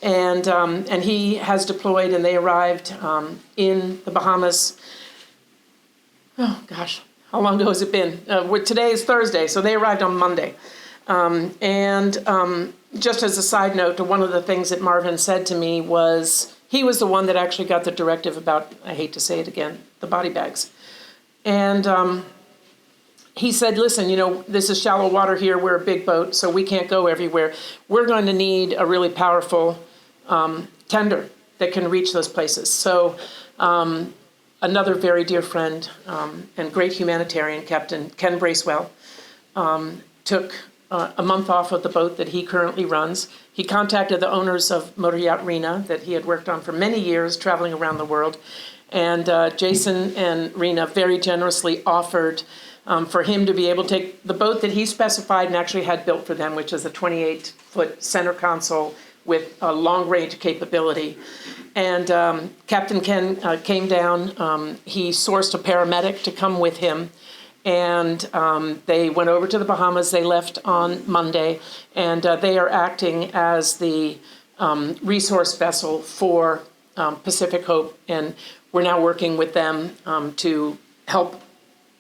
[SPEAKER 2] And he has deployed, and they arrived in the Bahamas. Oh, gosh, how long ago has it been? Today is Thursday, so they arrived on Monday. Just as a side note, one of the things that Marvin said to me was, he was the one that actually got the directive about, I hate to say it again, the body bags. And he said, listen, this is shallow water here, we're a big boat, so we can't go everywhere. We're going to need a really powerful tender that can reach those places. So another very dear friend and great humanitarian, Captain Ken Bracewell, took a month off of the boat that he currently runs. He contacted the owners of Motor Yacht Rena that he had worked on for many years, traveling around the world. And Jason and Rena very generously offered for him to be able to take the boat that he specified and actually had built for them, which is a 28-foot center console with a long-range capability. And Captain Ken came down. He sourced a paramedic to come with him. And they went over to the Bahamas. They left on Monday. And they are acting as the resource vessel for Pacific Hope. And we're now working with them to help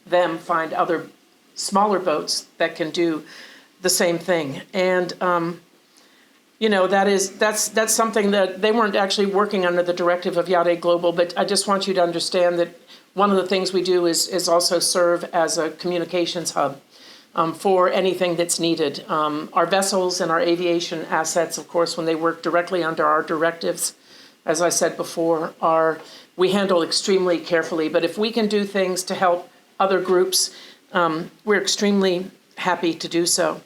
[SPEAKER 2] them find other smaller boats that can do the same thing. And that's something that they weren't actually working under the directive of YACHT Global, but I just want you to understand that one of the things we do is also serve as a communications hub for anything that's needed. Our vessels and our aviation assets, of course, when they work directly under our directives, as I said before, we handle extremely carefully. But if we can do things to help other groups, we're extremely happy to do so.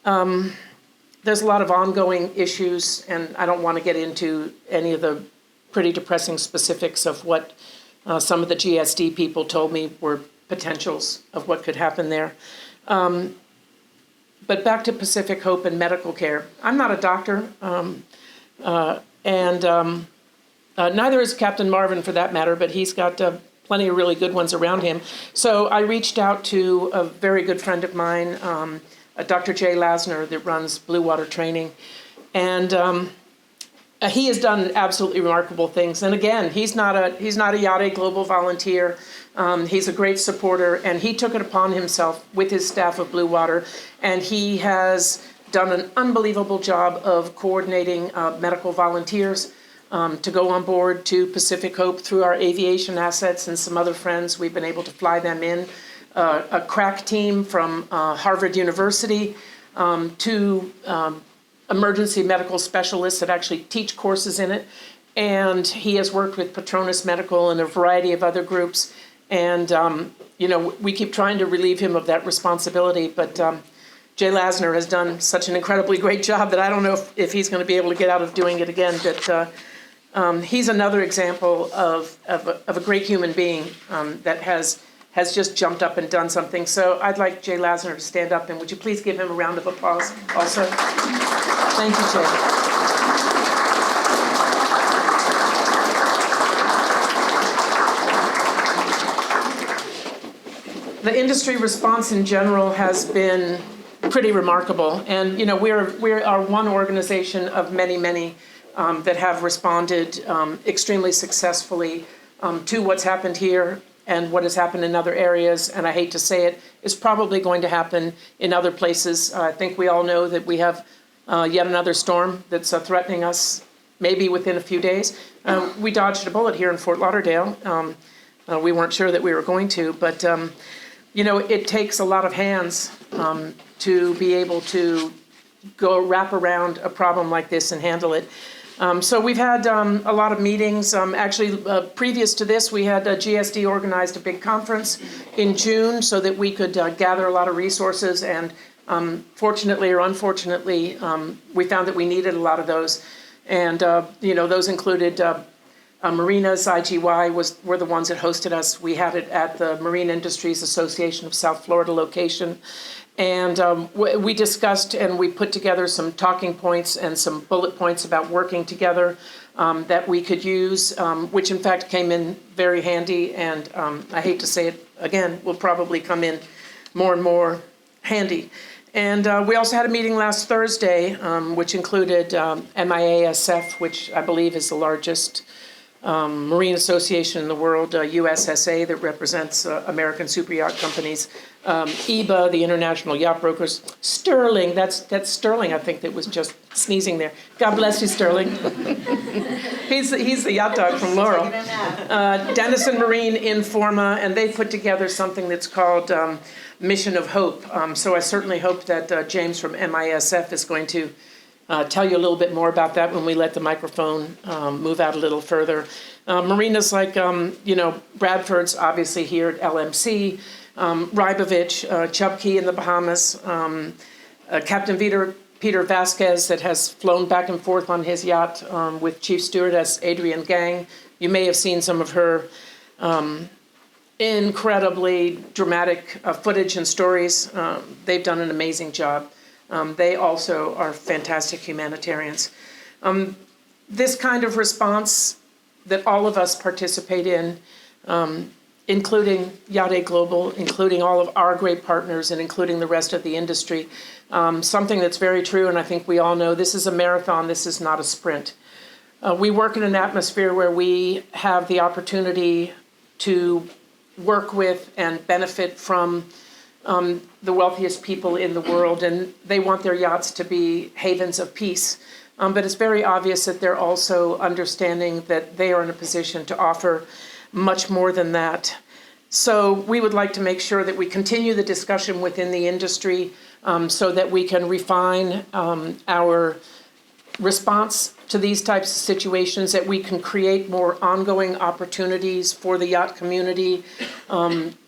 [SPEAKER 2] There's a lot of ongoing issues, and I don't want to get into any of the pretty depressing specifics of what some of the GSD people told me were potentials of what could happen there. But back to Pacific Hope and medical care. I'm not a doctor, and neither is Captain Marvin for that matter, but he's got plenty of really good ones around him. So I reached out to a very good friend of mine, Dr. Jay Lasner, that runs Blue Water Training. And he has done absolutely remarkable things. And again, he's not a YACHT Global volunteer. He's a great supporter, and he took it upon himself with his staff of Blue Water, and he has done an unbelievable job of coordinating medical volunteers to go on board to Pacific Hope through our aviation assets and some other friends. We've been able to fly them in. A crack team from Harvard University, two emergency medical specialists that actually teach courses in it. And he has worked with Patronus Medical and a variety of other groups. And, we keep trying to relieve him of that responsibility. But Jay Lasner has done such an incredibly great job that I don't know if he's going to be able to get out of doing it again. But he's another example of a great human being that has just jumped up and done something. So I'd like Jay Lasner to stand up, and would you please give him a round of applause also? Thank you, Jay. The industry response in general has been pretty remarkable. And, we are one organization of many, many that have responded extremely successfully to what's happened here and what has happened in other areas, and I hate to say it, is probably going to happen in other places. I think we all know that we have yet another storm that's threatening us maybe within a few days. We dodged a bullet here in Fort Lauderdale. We weren't sure that we were going to, but it takes a lot of hands to be able to go wrap around a problem like this and handle it. So we've had a lot of meetings. Actually, previous to this, we had GSD organized a big conference in June so that we could gather a lot of resources. And fortunately or unfortunately, we found that we needed a lot of those. And, those included Marinas, IGY were the ones that hosted us. We had it at the Marine Industries Association of South Florida location. And we discussed and we put together some talking points and some bullet points about working together that we could use, which in fact came in very handy. And I hate to say it again, will probably come in more and more handy. And we also had a meeting last Thursday, which included MIASF, which I believe is the largest marine association in the world, USSA, that represents American superyacht companies, EBA, the International Yacht Brokers, Sterling, that's Sterling, I think, that was just sneezing there. God bless you, Sterling. he's the yacht dog from Laurel. Denison Marine, Informa, and they put together something that's called Mission of Hope. So I certainly hope that James from MISF is going to tell you a little bit more about that when we let the microphone move out a little further. Marinas like, Bradford's obviously here at LMC, Rybovich, Chubkey in the Bahamas, Captain Peter Vasquez that has flown back and forth on his yacht with Chief Stewardess Adrienne Gang. You may have seen some of her incredibly dramatic footage and stories. They've done an amazing job. They also are fantastic humanitarians. this kind of response that all of us participate in, including YACHT Global, including all of our great partners, and including the rest of the industry. Something that's very true, and I think we all know, this is a marathon, this is not a sprint. We work in an atmosphere where we have the opportunity to work with and benefit from the wealthiest people in the world, and they want their yachts to be havens of peace. But it's very obvious that they're also understanding that they are in a position to offer much more than that. So we would like to make sure that we continue the discussion within the industry so that we can refine our response to these types of situations, that we can create more ongoing opportunities for the yacht community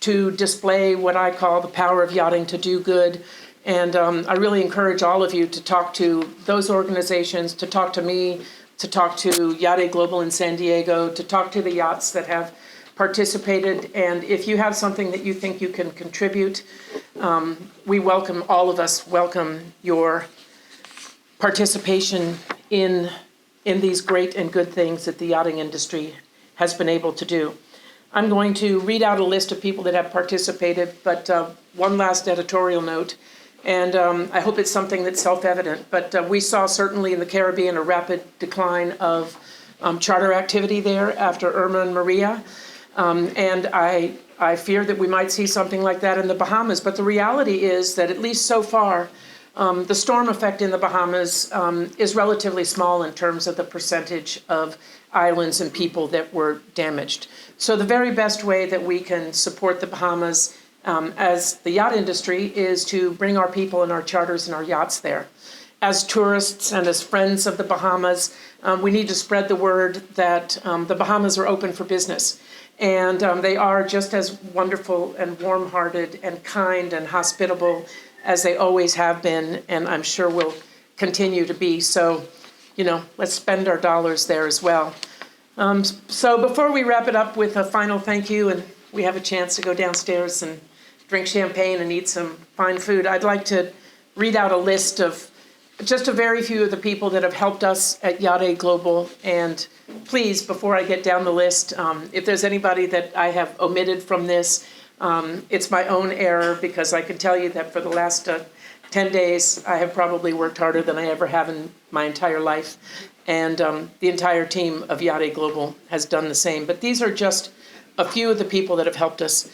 [SPEAKER 2] to display what I call the power of yachting to do good. And I really encourage all of you to talk to those organizations, to talk to me, to talk to YACHT Global in San Diego, to talk to the yachts that have participated. And if you have something that you think you can contribute, we welcome, all of us welcome your participation in these great and good things that the yachting industry has been able to do. I'm going to read out a list of people that have participated, but one last editorial note, and I hope it's something that's self-evident, but we saw certainly in the Caribbean a rapid decline of charter activity there after Irma and Maria, and I fear that we might see something like that in the Bahamas, but the reality is that at least so far, the storm effect in the Bahamas is relatively small in terms of the percentage of islands and people that were damaged. So the very best way that we can support the Bahamas as the yacht industry is to bring our people and our charters and our yachts there. As tourists and as friends of the Bahamas, we need to spread the word that the Bahamas are open for business. And they are just as wonderful and warm-hearted and kind and hospitable as they always have been, and I'm sure will continue to be. So, let's spend our dollars there as well. So before we wrap it up with a final thank you, and we have a chance to go downstairs and drink champagne and eat some fine food, I'd like to read out a list of just a very few of the people that have helped us at YACHT Global. And please, before I get down the list, if there's anybody that I have omitted from this, it's my own error, because I can tell you that for the last 10 days, I have probably worked harder than I ever have in my entire life. And the entire team of YACHT Global has done the same. But these are just a few of the people that have helped us.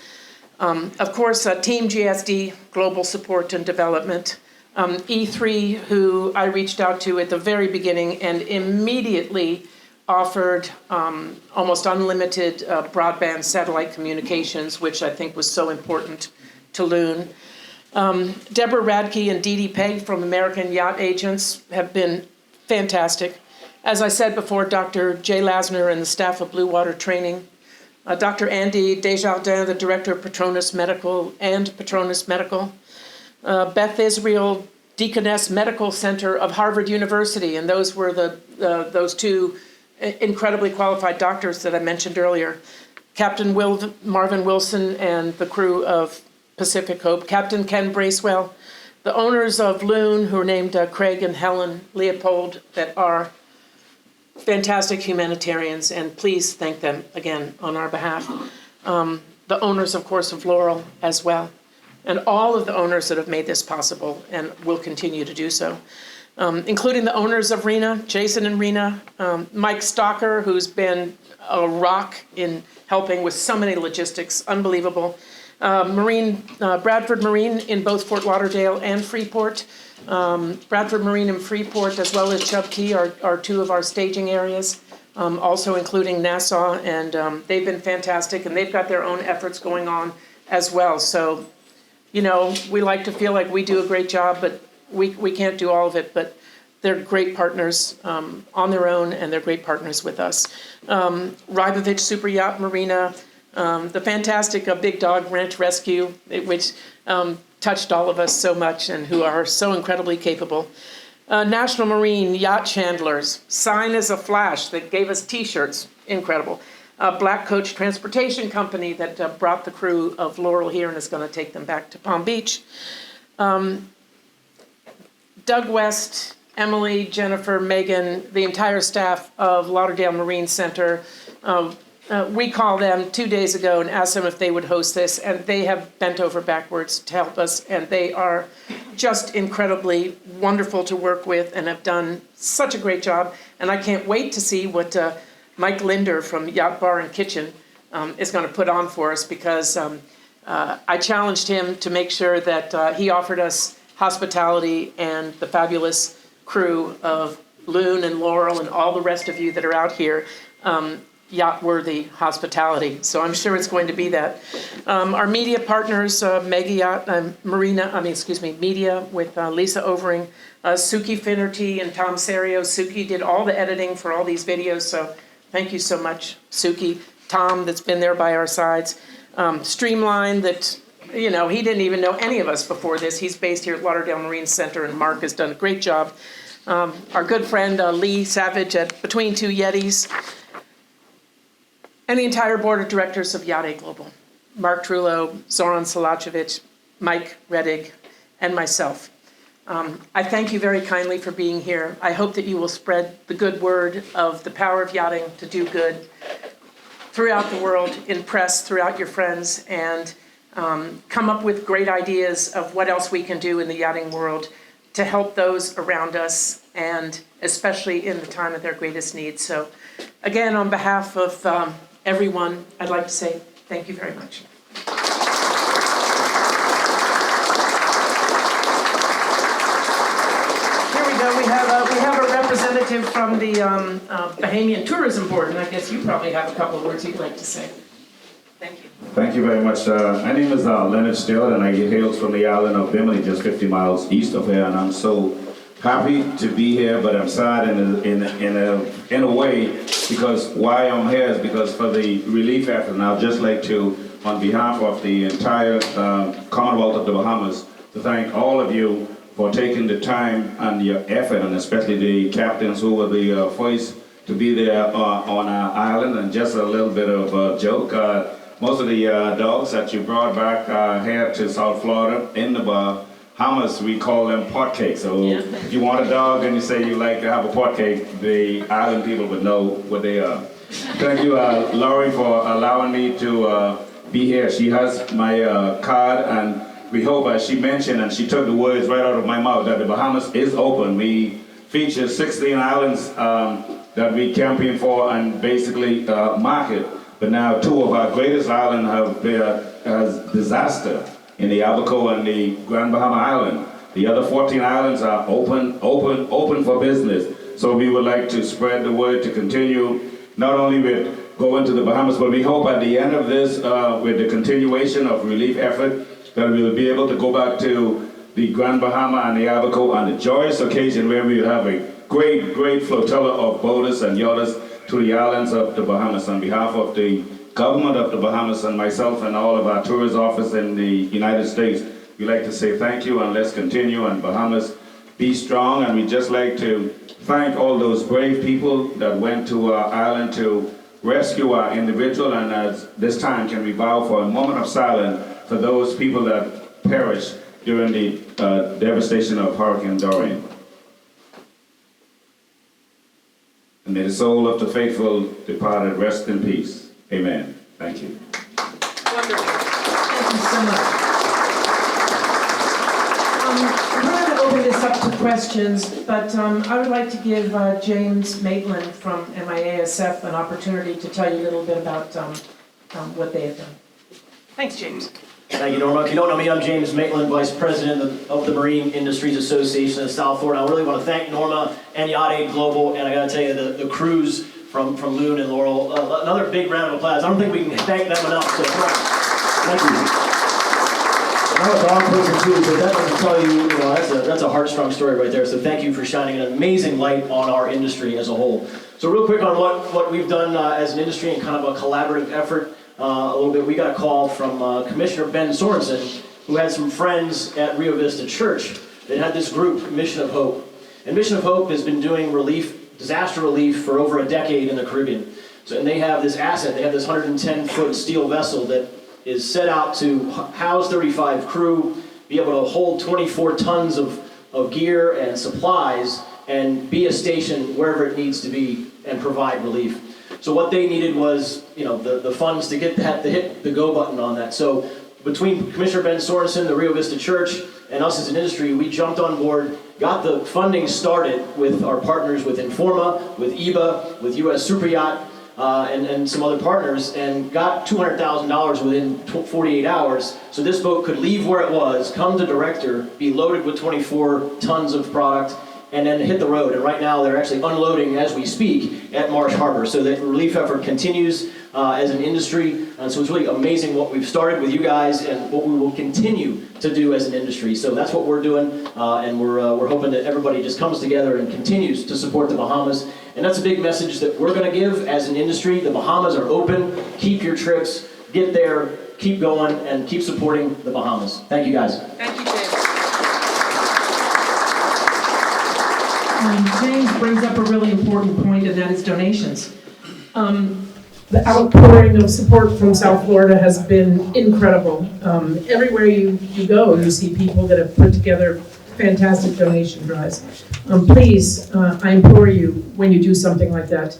[SPEAKER 2] Of course, Team GSD, Global Support and Development. E3, who I reached out to at the very beginning and immediately offered almost unlimited broadband satellite communications, which I think was so important to Loon. Deborah Radke and Dee Dee Pegg from American Yacht Agents have been fantastic. As I said before, Dr. Jay Lasner and the staff of Blue Water Training. Dr. Andy Desjardins, the director of Petronas Medical and Petronas Medical. Beth Israel, Deaconess Medical Center of Harvard University, and those were those two incredibly qualified doctors that I mentioned earlier. Captain Marvin Wilson and the crew of Pacific Hope. Captain Ken Bracewell, the owners of Loon, who are named Craig and Helen Leopold, that are fantastic humanitarians, and please thank them again on our behalf. The owners, of course, of Laurel as well, and all of the owners that have made this possible and will continue to do so. Including the owners of Rena, Jason and Rena, Mike Stalker, who's been a rock in helping with so many logistics, unbelievable. Bradford Marine in both Fort Lauderdale and Freeport. Bradford Marine and Freeport, as well as Chub Key, are two of our staging areas, also including Nassau, and they've been fantastic, and they've got their own efforts going on as well. So, we like to feel like we do a great job, but we can't do all of it, but they're great partners on their own, and they're great partners with us. Rybovich Super Yacht Marina, the fantastic Big Dog Ranch Rescue, which touched all of us so much and who are so incredibly capable. National Marine Yacht Chandlers, Sign as a Flash, that gave us T-shirts, incredible. Black Coach Transportation Company that brought the crew of Laurel here and is going to take them back to Palm Beach. Doug West Emily, Jennifer, Megan, the entire staff of Lauderdale Marine Center. We called them 2 days ago and asked them if they would host this, and they have bent over backwards to help us, and they are just incredibly wonderful to work with and have done such a great job. And I can't wait to see what Mike Linder from Yacht Bar and Kitchen is going to put on for us, because I challenged him to make sure that he offered us hospitality, and the fabulous crew of Loon and Laurel and all the rest of you that are out here, yacht-worthy hospitality. So I'm sure it's going to be that. Our media partners, Mega Yacht, Media with Lisa Overing, Suki Finnerty and Tom Serio. Suki did all the editing for all these videos, so thank you so much, Suki. Tom, that's been there by our sides. Streamline, that, you know, he didn't even know any of us before this. He's based here at Lauderdale Marine Center, and Mark has done a great job. Our good friend Lee Savage at Between Two Yetis, and the entire board of directors of Yacht Global. Mark Trullo, Zoran Salacevic, Mike Reddig, and myself. I thank you very kindly for being here. I hope that you will spread the good word of the power of yachting to do good throughout the world, impress throughout your friends, and come up with great ideas of what else we can do in the yachting world to help those around us, and especially in the time of their greatest need. So again, on behalf of everyone, I'd like to say thank you very much. Here we go. We have a representative from the Bahamian Tourism Board, and I guess you probably have a couple of words you'd like to say. Thank you.
[SPEAKER 10] Thank you very much. My name is Leonard Stewart, and I get hails from the island of Bimini, just 50 miles east of here, and I'm so happy to be here, but I'm sad in a way, because why I'm here is because for the relief effort, and I'd just like to, on behalf of the entire Commonwealth of the Bahamas, to thank all of you for taking the time and your effort, and especially the captains who were the first to be there on our island. And just a little bit of a joke, most of the dogs that you brought back here to South Florida in the Bahamas, we call them pot cakes. So if you want a dog and you say you like to have a pot cake, the island people would know what they are. Thank you, Laurie, for allowing me to be here. She has my card, and we hope, as she mentioned, and she took the words right out of my mouth, that the Bahamas is open. We feature 16 islands that we campaign for and basically market. But now 2 of our greatest islands have been as disaster in the Abacos and the Grand Bahama Island. The other 14 islands are open for business. So we would like to spread the word to continue, not only with going to the Bahamas, but we hope at the end of this, with the continuation of relief effort, that we will be able to go back to the Grand Bahama and the Abacos on the joyous occasion where we will have a great flotilla of boaters and yachters to the islands of the Bahamas. On behalf of the government of the Bahamas and myself and all of our tourist office in the United States, we'd like to say thank you, and let's continue, and Bahamas, be strong. And we'd just like to thank all those brave people that went to our island to rescue our individual, and at this time can we bow for a moment of silence for those people that perished during the devastation of Hurricane Dorian. And may the soul of the faithful departed rest in peace. Amen. Thank you.
[SPEAKER 2] Wonderful. Thank you so much. We're going to open this up to questions, but I would like to give James Maitland from MIASF an opportunity to tell you a little bit about what they have done. Thanks, James.
[SPEAKER 11] Thank you, Norma. If you don't know me, I'm James Maitland, Vice President of the Marine Industries Association of South Florida. I really want to thank Norma and Yacht Global, and I got to tell you, the crews from Loon and Laurel. Another big round of applause. I don't think we can thank them enough, so thank you. I'm a dog person too, but that doesn't tell you, that's a heartstrong story right there. So thank you for shining an amazing light on our industry as a whole. So real quick on what we've done as an industry and kind of a collaborative effort. A little bit, we got a call from Commissioner Ben Sorensen, who had some friends at Rio Vista Church that had this group, Mission of Hope. And Mission of Hope has been doing disaster relief for over a decade in the Caribbean. So, and they have this asset, they have this 110-foot steel vessel that is set out to house 35 crew, be able to hold 24 tons of gear and supplies, and be a station wherever it needs to be and provide relief. So what they needed was, the funds to get that, to hit the go button on that. So between Commissioner Ben Sorensen, the Rio Vista Church, and us as an industry, we jumped on board, got the funding started with our partners with Informa, with EBA, with US Super Yacht, and some other partners, and got $200,000 within 48 hours. So this boat could leave where it was, come to Director, be loaded with 24 tons of product, and then hit the road. And right now they're actually unloading as we speak at Marsh Harbor. So the relief effort continues as an industry. So it's really amazing what we've started with you guys and what we will continue to do as an industry. So that's what we're doing, and we're hoping that everybody just comes together and continues to support the Bahamas. And that's a big message that we're going to give as an industry. The Bahamas are open. Keep your trips. Get there. Keep going, and keep supporting the Bahamas. Thank you, guys.
[SPEAKER 2] Thank you, James. James brings up a really important point, and that is donations. The outpouring of support from South Florida has been incredible. Everywhere you go, you see people that have put together fantastic donation drives. Please, I implore you, when you do something like that,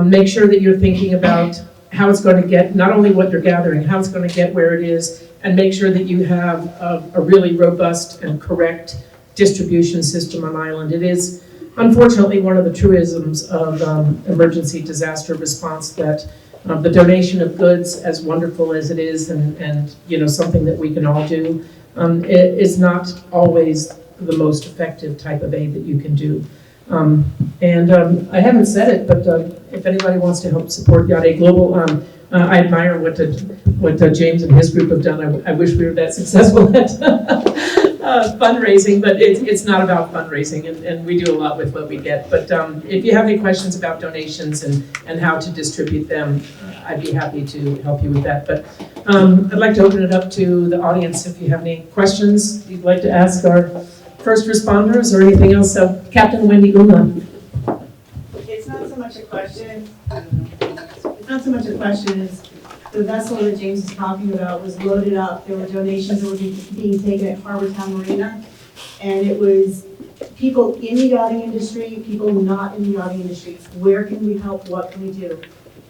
[SPEAKER 2] make sure that you're thinking about how it's going to get, not only what you're gathering, how it's going to get where it is, and make sure that you have a really robust and correct distribution system on island. It is unfortunately one of the truisms of emergency disaster response that the donation of goods, as wonderful as it is, and something that we can all do, it is not always the most effective type of aid that you can do. I haven't said it, but if anybody wants to help support Yacht Aid Global, I admire what James and his group have done. I wish we were that successful at fundraising, but it's not about fundraising, and we do a lot with what we get. But if you have any questions about donations and how to distribute them, I'd be happy to help you with that. But I'd like to open it up to the audience if you have any questions you'd like to ask our first responders or anything else. So Captain Wendy Uma.
[SPEAKER 12] It's not so much a question. It's not so much a question as the vessel that James is talking about was loaded up. There were donations that were being taken at Harbor Town Marina, and it was people in the yachting industry, people not in the yachting industry. Where can we help? What can we do?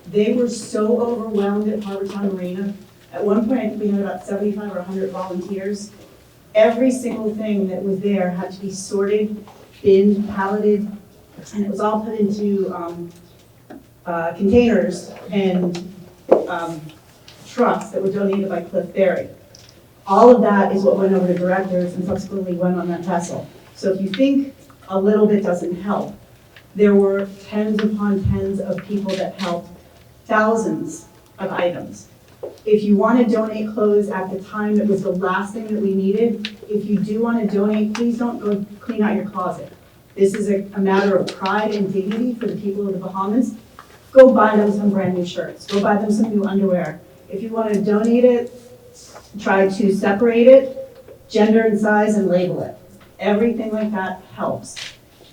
[SPEAKER 12] They were so overwhelmed at Harbor Town Marina. At one point, I think we had about 75 or 100 volunteers. Every single thing that was there had to be sorted, binned, palleted, and it was all put into containers and trucks that were donated by Cliff Ferry. All of that is what went over to directors and subsequently went on that vessel. So if you think a little bit doesn't help, there were tens upon tens of people that helped, thousands of items. If you want to donate clothes at the time, it was the last thing that we needed. If you do want to donate, please don't go clean out your closet. This is a matter of pride and dignity for the people of the Bahamas. Go buy them some brand new shirts. Go buy them some new underwear. If you want to donate it, try to separate it, gender and size, and label it. Everything like that helps.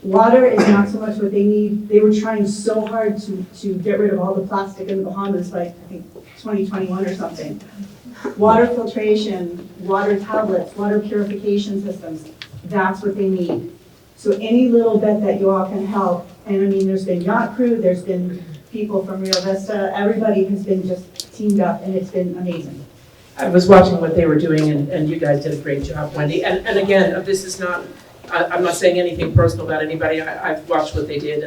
[SPEAKER 12] Water is not so much what they need. They were trying so hard to get rid of all the plastic in the Bahamas by, I think, 2021 or something. Water filtration, water tablets, water purification systems, that's what they need. So any little bit that you all can help, and I mean, there's been yacht crew, there's been people from Rio Vista, everybody has been just teamed up, and it's been amazing.
[SPEAKER 2] I was watching what they were doing, and you guys did a great job, Wendy. And again, this is not, I'm not saying anything personal about anybody. I've watched what they did,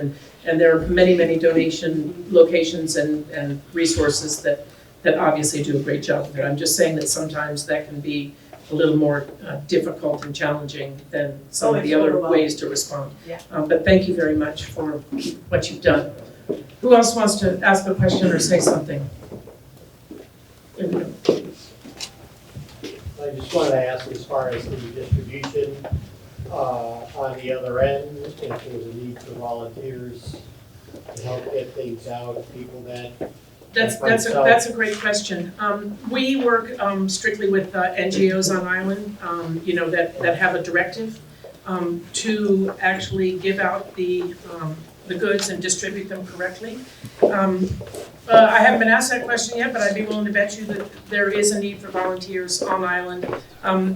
[SPEAKER 2] and there are many, many donation locations and resources that obviously do a great job there. I'm just saying that sometimes that can be a little more difficult and challenging than some of the other ways to respond.
[SPEAKER 12] Yeah.
[SPEAKER 2] But thank you very much for what you've done. Who else wants to ask a question or say something?
[SPEAKER 13] I just wanted to ask, as far as the distribution on the other end, if there's a need for volunteers to help get things out, people that...
[SPEAKER 2] That's a great question. We work strictly with NGOs on island, that have a directive to actually give out the the goods and distribute them correctly. I haven't been asked that question yet, but I'd be willing to bet you that there is a need for volunteers on island.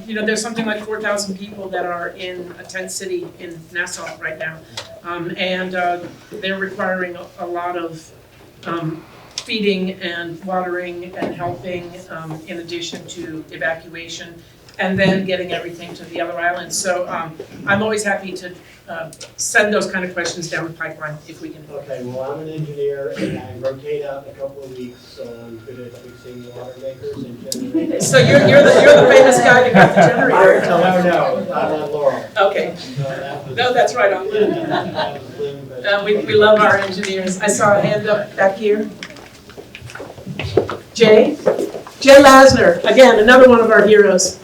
[SPEAKER 2] You know, there's something like 4,000 people that are in a tent city in Nassau right now. And they're requiring a lot of feeding and watering and helping in addition to evacuation and then getting everything to the other islands. So I'm always happy to send those kind of questions down the pipeline if we can.
[SPEAKER 13] Okay, well, I'm an engineer and I rotate out in a couple of weeks, good at fixing water makers and generators.
[SPEAKER 2] So you're the famous guy that got the generator.
[SPEAKER 13] No, not on Laurel.
[SPEAKER 2] Okay. No, that's right, on Loon. We love our engineers. I saw a hand up back here. Jay Lasner, again, another one of our heroes.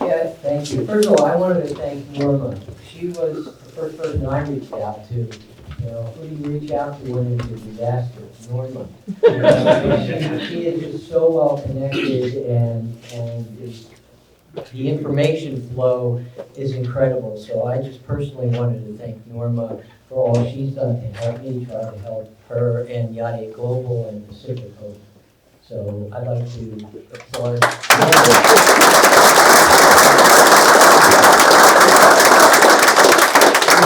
[SPEAKER 14] Yeah, thank you. First of all, I wanted to thank Norma. She was the first person I reached out to. You know, who do you reach out to when there's a disaster? Norma. She is just so well connected, and the information flow is incredible. So I just personally wanted to thank Norma for all she's done to help me try to help her and YACHT Global and Pacific Hope. So I'd like to applaud.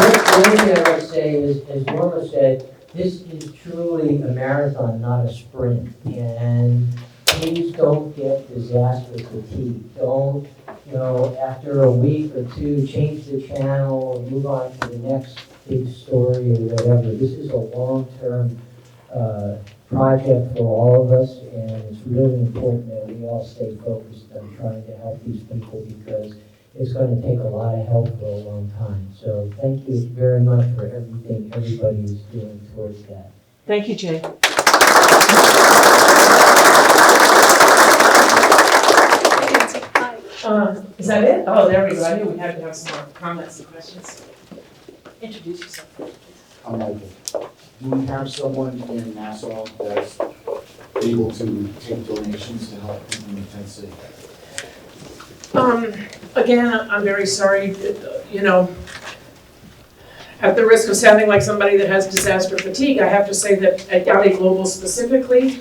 [SPEAKER 14] The only thing I would say is, as Norma said, this is truly a marathon, not a sprint. And please don't get disaster fatigue. Don't, you know, after a week or two, change the channel or move on to the next big story or whatever. This is a long-term project for all of us, and it's really important that we all stay focused on trying to help these people because it's going to take a lot of help for a long time. So thank you very much for everything everybody is doing towards that.
[SPEAKER 2] Thank you, Jay. Is that it? Oh, there we go. I knew we had to have some more comments and questions. Introduce yourself, please.
[SPEAKER 15] I'm Michael. Do we have someone in Nassau that's able to take donations to help people in the tent city?
[SPEAKER 2] Again, I'm very sorry, you know, at the risk of sounding like somebody that has disaster fatigue, I have to say that at YACHT Global specifically,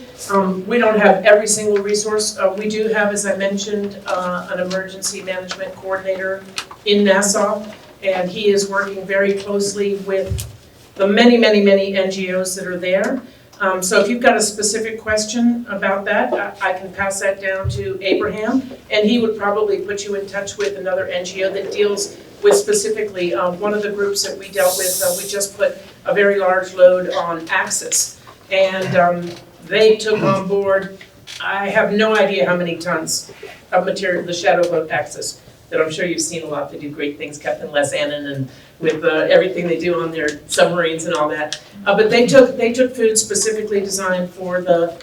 [SPEAKER 2] we don't have every single resource. We do have, as I mentioned, an emergency management coordinator in Nassau, and he is working very closely with the many, many, many NGOs that are there. So if you've got a specific question about that, I can pass that down to Abraham, and he would probably put you in touch with another NGO that deals with specifically one of the groups that we dealt with. We just put a very large load on Axis, and they took on board, I have no idea how many tons of material, the shadow boat Axis, that I'm sure you've seen a lot. They do great things, Captain Les Annan, and with everything they do on their submarines and all that. But they took food specifically designed for the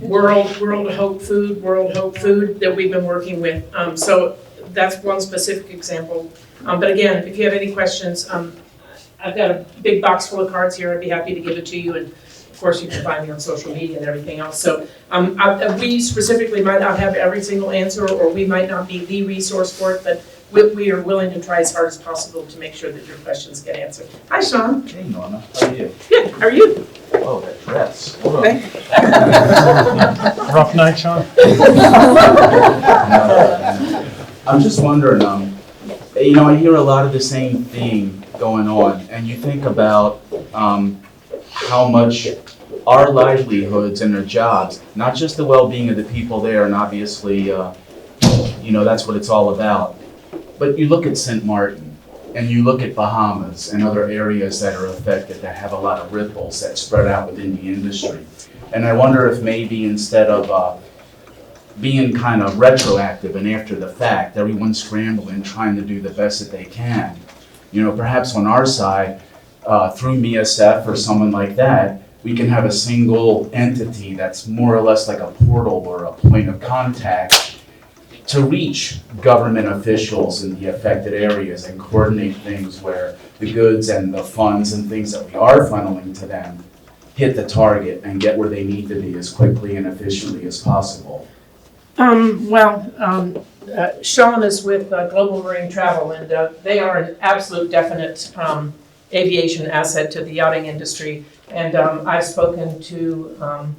[SPEAKER 2] World Hope Food that we've been working with. So that's one specific example. But again, if you have any questions, I've got a big box full of cards here. I'd be happy to give it to you. And of course, you can find me on social media and everything else. So we specifically might not have every single answer, or we might not be the resource for it, but we are willing to try as hard as possible to make sure that your questions get answered. Hi, Sean.
[SPEAKER 16] Hey, Norma. How are you?
[SPEAKER 2] Good. How are you?
[SPEAKER 16] Oh, that dress.
[SPEAKER 17] Rough night, Sean.
[SPEAKER 16] I'm just wondering, you know, I hear a lot of the same thing going on, and you think about how much our livelihoods and their jobs, not just the well-being of the people there, and obviously, you know, that's what it's all about. But you look at St. Martin, and you look at Bahamas and other areas that are affected that have a lot of ripples that spread out within the industry. And I wonder if maybe instead of being kind of retroactive and after the fact, everyone's scrambling, trying to do the best that they can. You know, perhaps on our side, through MISF or someone like that, we can have a single entity that's more or less like a portal or a point of contact to reach government officials in the affected areas and coordinate things where the goods and the funds and things that we are funneling to them hit the target and get where they need to be as quickly and efficiently as possible.
[SPEAKER 2] Sean is with Global Marine Travel, and they are an absolute definite aviation asset to the yachting industry. And I've spoken to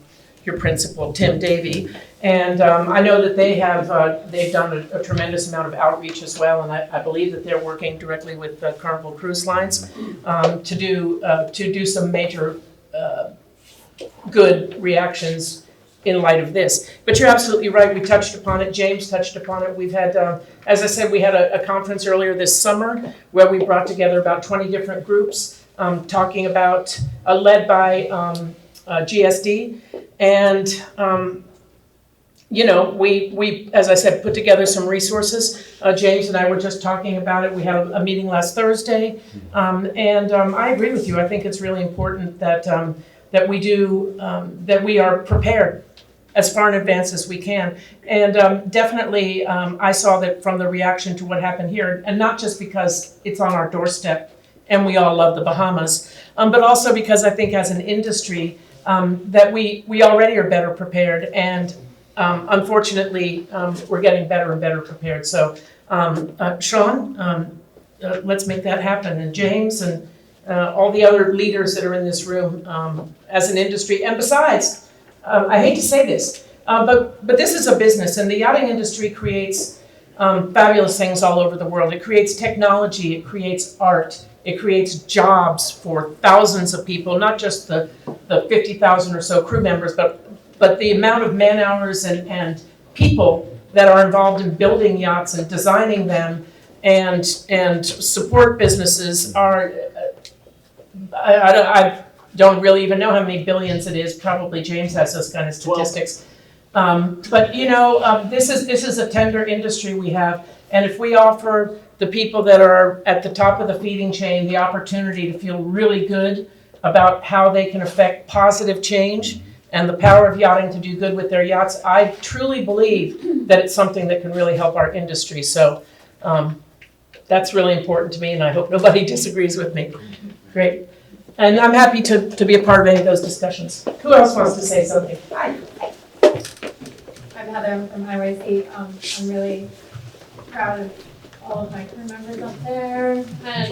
[SPEAKER 2] your principal, Tim Davey, and I know that they've done a tremendous amount of outreach as well, and I believe that they're working directly with Carnival Cruise Lines to do some major good reactions in light of this. But you're absolutely right, we touched upon it, James touched upon it. We've had, as I said, we had a conference earlier this summer where we brought together about 20 different groups talking about, led by GSD. And, we, as I said, put together some resources. James and I were just talking about it. We had a meeting last Thursday. And I agree with you. I think it's really important that that we are prepared as far in advance as we can. And definitely, I saw that from the reaction to what happened here, and not just because it's on our doorstep and we all love the Bahamas, but also because I think as an industry, that we already are better prepared, and unfortunately, we're getting better and better prepared. So, Sean, let's make that happen. And James and all the other leaders that are in this room as an industry. And besides, I hate to say this, but this is a business, and the yachting industry creates fabulous things all over the world. It creates technology, it creates art, it creates jobs for thousands of people, not just the 50,000 or so crew members, but the amount of man hours and people that are involved in building yachts and designing them and support businesses are, I don't really even know how many billions it is. Probably James has those kind of statistics. But this is a tender industry we have, and if we offer the people that are at the top of the feeding chain the opportunity to feel really good about how they can affect positive change and the power of yachting to do good with their yachts, I truly believe that it's something that can really help our industry. So that's really important to me, and I hope nobody disagrees with me. Great. And I'm happy to be a part of any of those discussions. Who else wants to say something? Hi.
[SPEAKER 17] I'm Heather from YACHT. I'm really proud of all of my crew members up there, and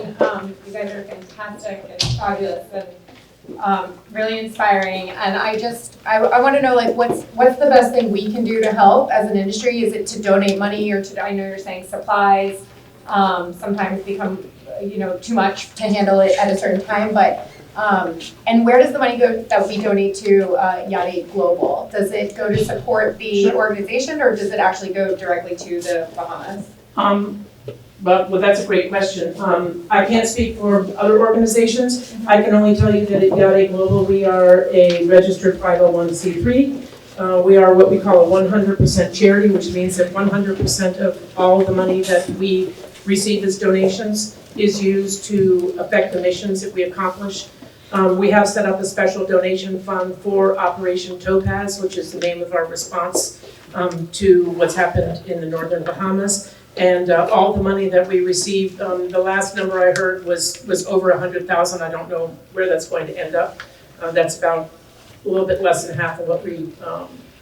[SPEAKER 17] you guys are fantastic and fabulous and really inspiring. And I want to know, like, what's the best thing we can do to help as an industry? Is it to donate money, or I know you're saying supplies sometimes become too much to handle it at a certain time, but and where does the money go that we donate to YACHT Global? Does it go to support the organization, or does it actually go directly to the Bahamas?
[SPEAKER 2] Well, that's a great question. I can't speak for other organizations. I can only tell you that at YACHT Global, we are a registered 501c3. We are what we call a 100% charity, which means that 100% of all the money that we receive as donations is used to affect the missions that we accomplish. We have set up a special donation fund for Operation TOPAZ, which is the name of our response to what's happened in the northern Bahamas. And all the money that we received, the last number I heard was over 100,000. I don't know where that's going to end up. That's about a little bit less than half of what we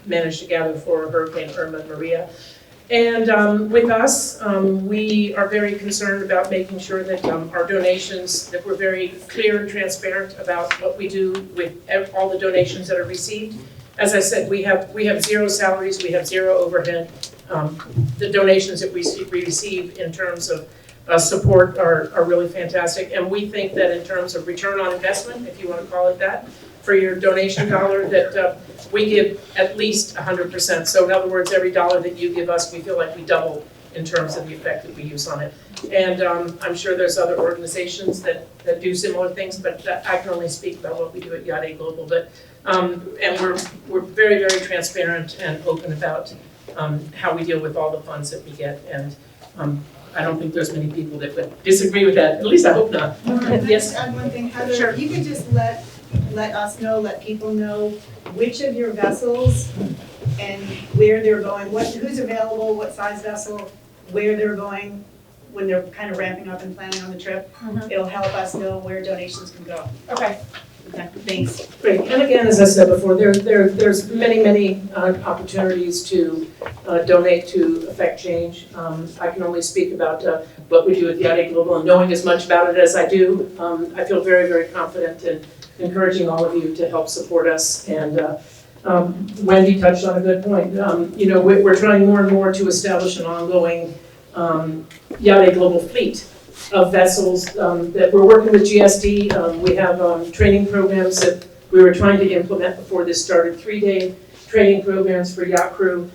[SPEAKER 2] managed to gather for Hurricane Irma and Maria. And with us, we are very concerned about making sure that our donations, that we're very clear and transparent about what we do with all the donations that are received. As I said, we have zero salaries, we have zero overhead. The donations that we receive in terms of support are really fantastic. And we think that in terms of return on investment, if you want to call it that, for your donation dollar, that we give at least 100%. So in other words, every dollar that you give us, we feel like we double in terms of the effect that we use on it. And I'm sure there's other organizations that do similar things, but I can only speak about what we do at YACHT Global. But and we're very, very transparent and open about how we deal with all the funds that we get. And I don't think there's many people that would disagree with that. At least I hope not. Yes.
[SPEAKER 12] Add one thing, Heather.
[SPEAKER 2] Sure.
[SPEAKER 12] You could just let us know, let people know which of your vessels and where they're going, who's available, what size vessel, where they're going when they're kind of ramping up and planning on the trip. It'll help us know where donations can go.
[SPEAKER 17] Okay.
[SPEAKER 12] Okay, thanks.
[SPEAKER 2] Great, and again, as I said before, there's many opportunities to donate to affect change. I can only speak about what we do at YACHT Global, and knowing as much about it as I do, I feel very confident in encouraging all of you to help support us. And Wendy touched on a good point. You know, we're trying more and more to establish an ongoing YACHT Global fleet of vessels that we're working with GSD. We have training programs that we were trying to implement before this started, 3-day training programs for yacht crew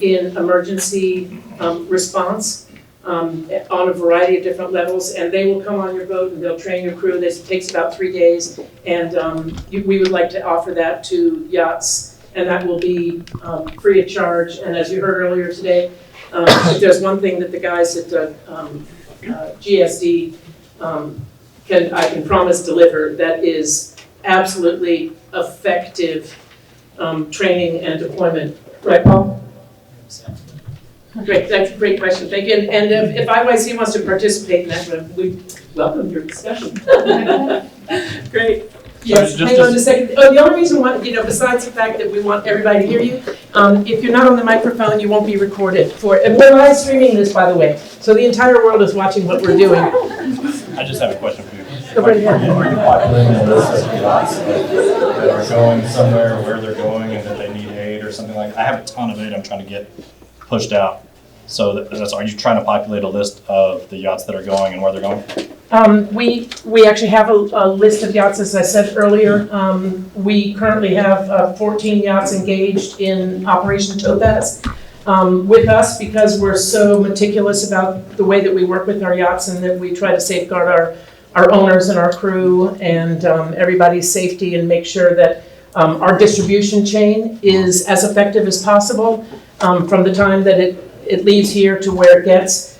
[SPEAKER 2] in emergency response on a variety of different levels. And they will come on your boat and they'll train your crew. This takes about 3 days. And we would like to offer that to yachts, and that will be free of charge. And as you heard earlier today, if there's one thing that the guys at GSD I can promise deliver, that is absolutely effective training and deployment. Right, Paul? Great, that's a great question, thank you. And if IYC wants to participate in that, we welcome your discussion. Great. Yes, hang on a second. Oh, the only reason why, you know, besides the fact that we want everybody to hear you, if you're not on the microphone, you won't be recorded and we're live streaming this, by the way, so the entire world is watching what we're doing.
[SPEAKER 18] I just have a question for you.
[SPEAKER 2] Go right ahead.
[SPEAKER 18] Are you populating a list of yachts that are going somewhere, where they're going, and that they need aid or something like that? I have a ton of aid I'm trying to get pushed out. So are you trying to populate a list of the yachts that are going and where they're going?
[SPEAKER 2] We actually have a list of yachts, as I said earlier. We currently have 14 yachts engaged in Operation TOPAZ with us because we're so meticulous about the way that we work with our yachts and that we try to safeguard our owners and our crew and everybody's safety and make sure that our distribution chain is as effective as possible from the time that it leaves here to where it gets.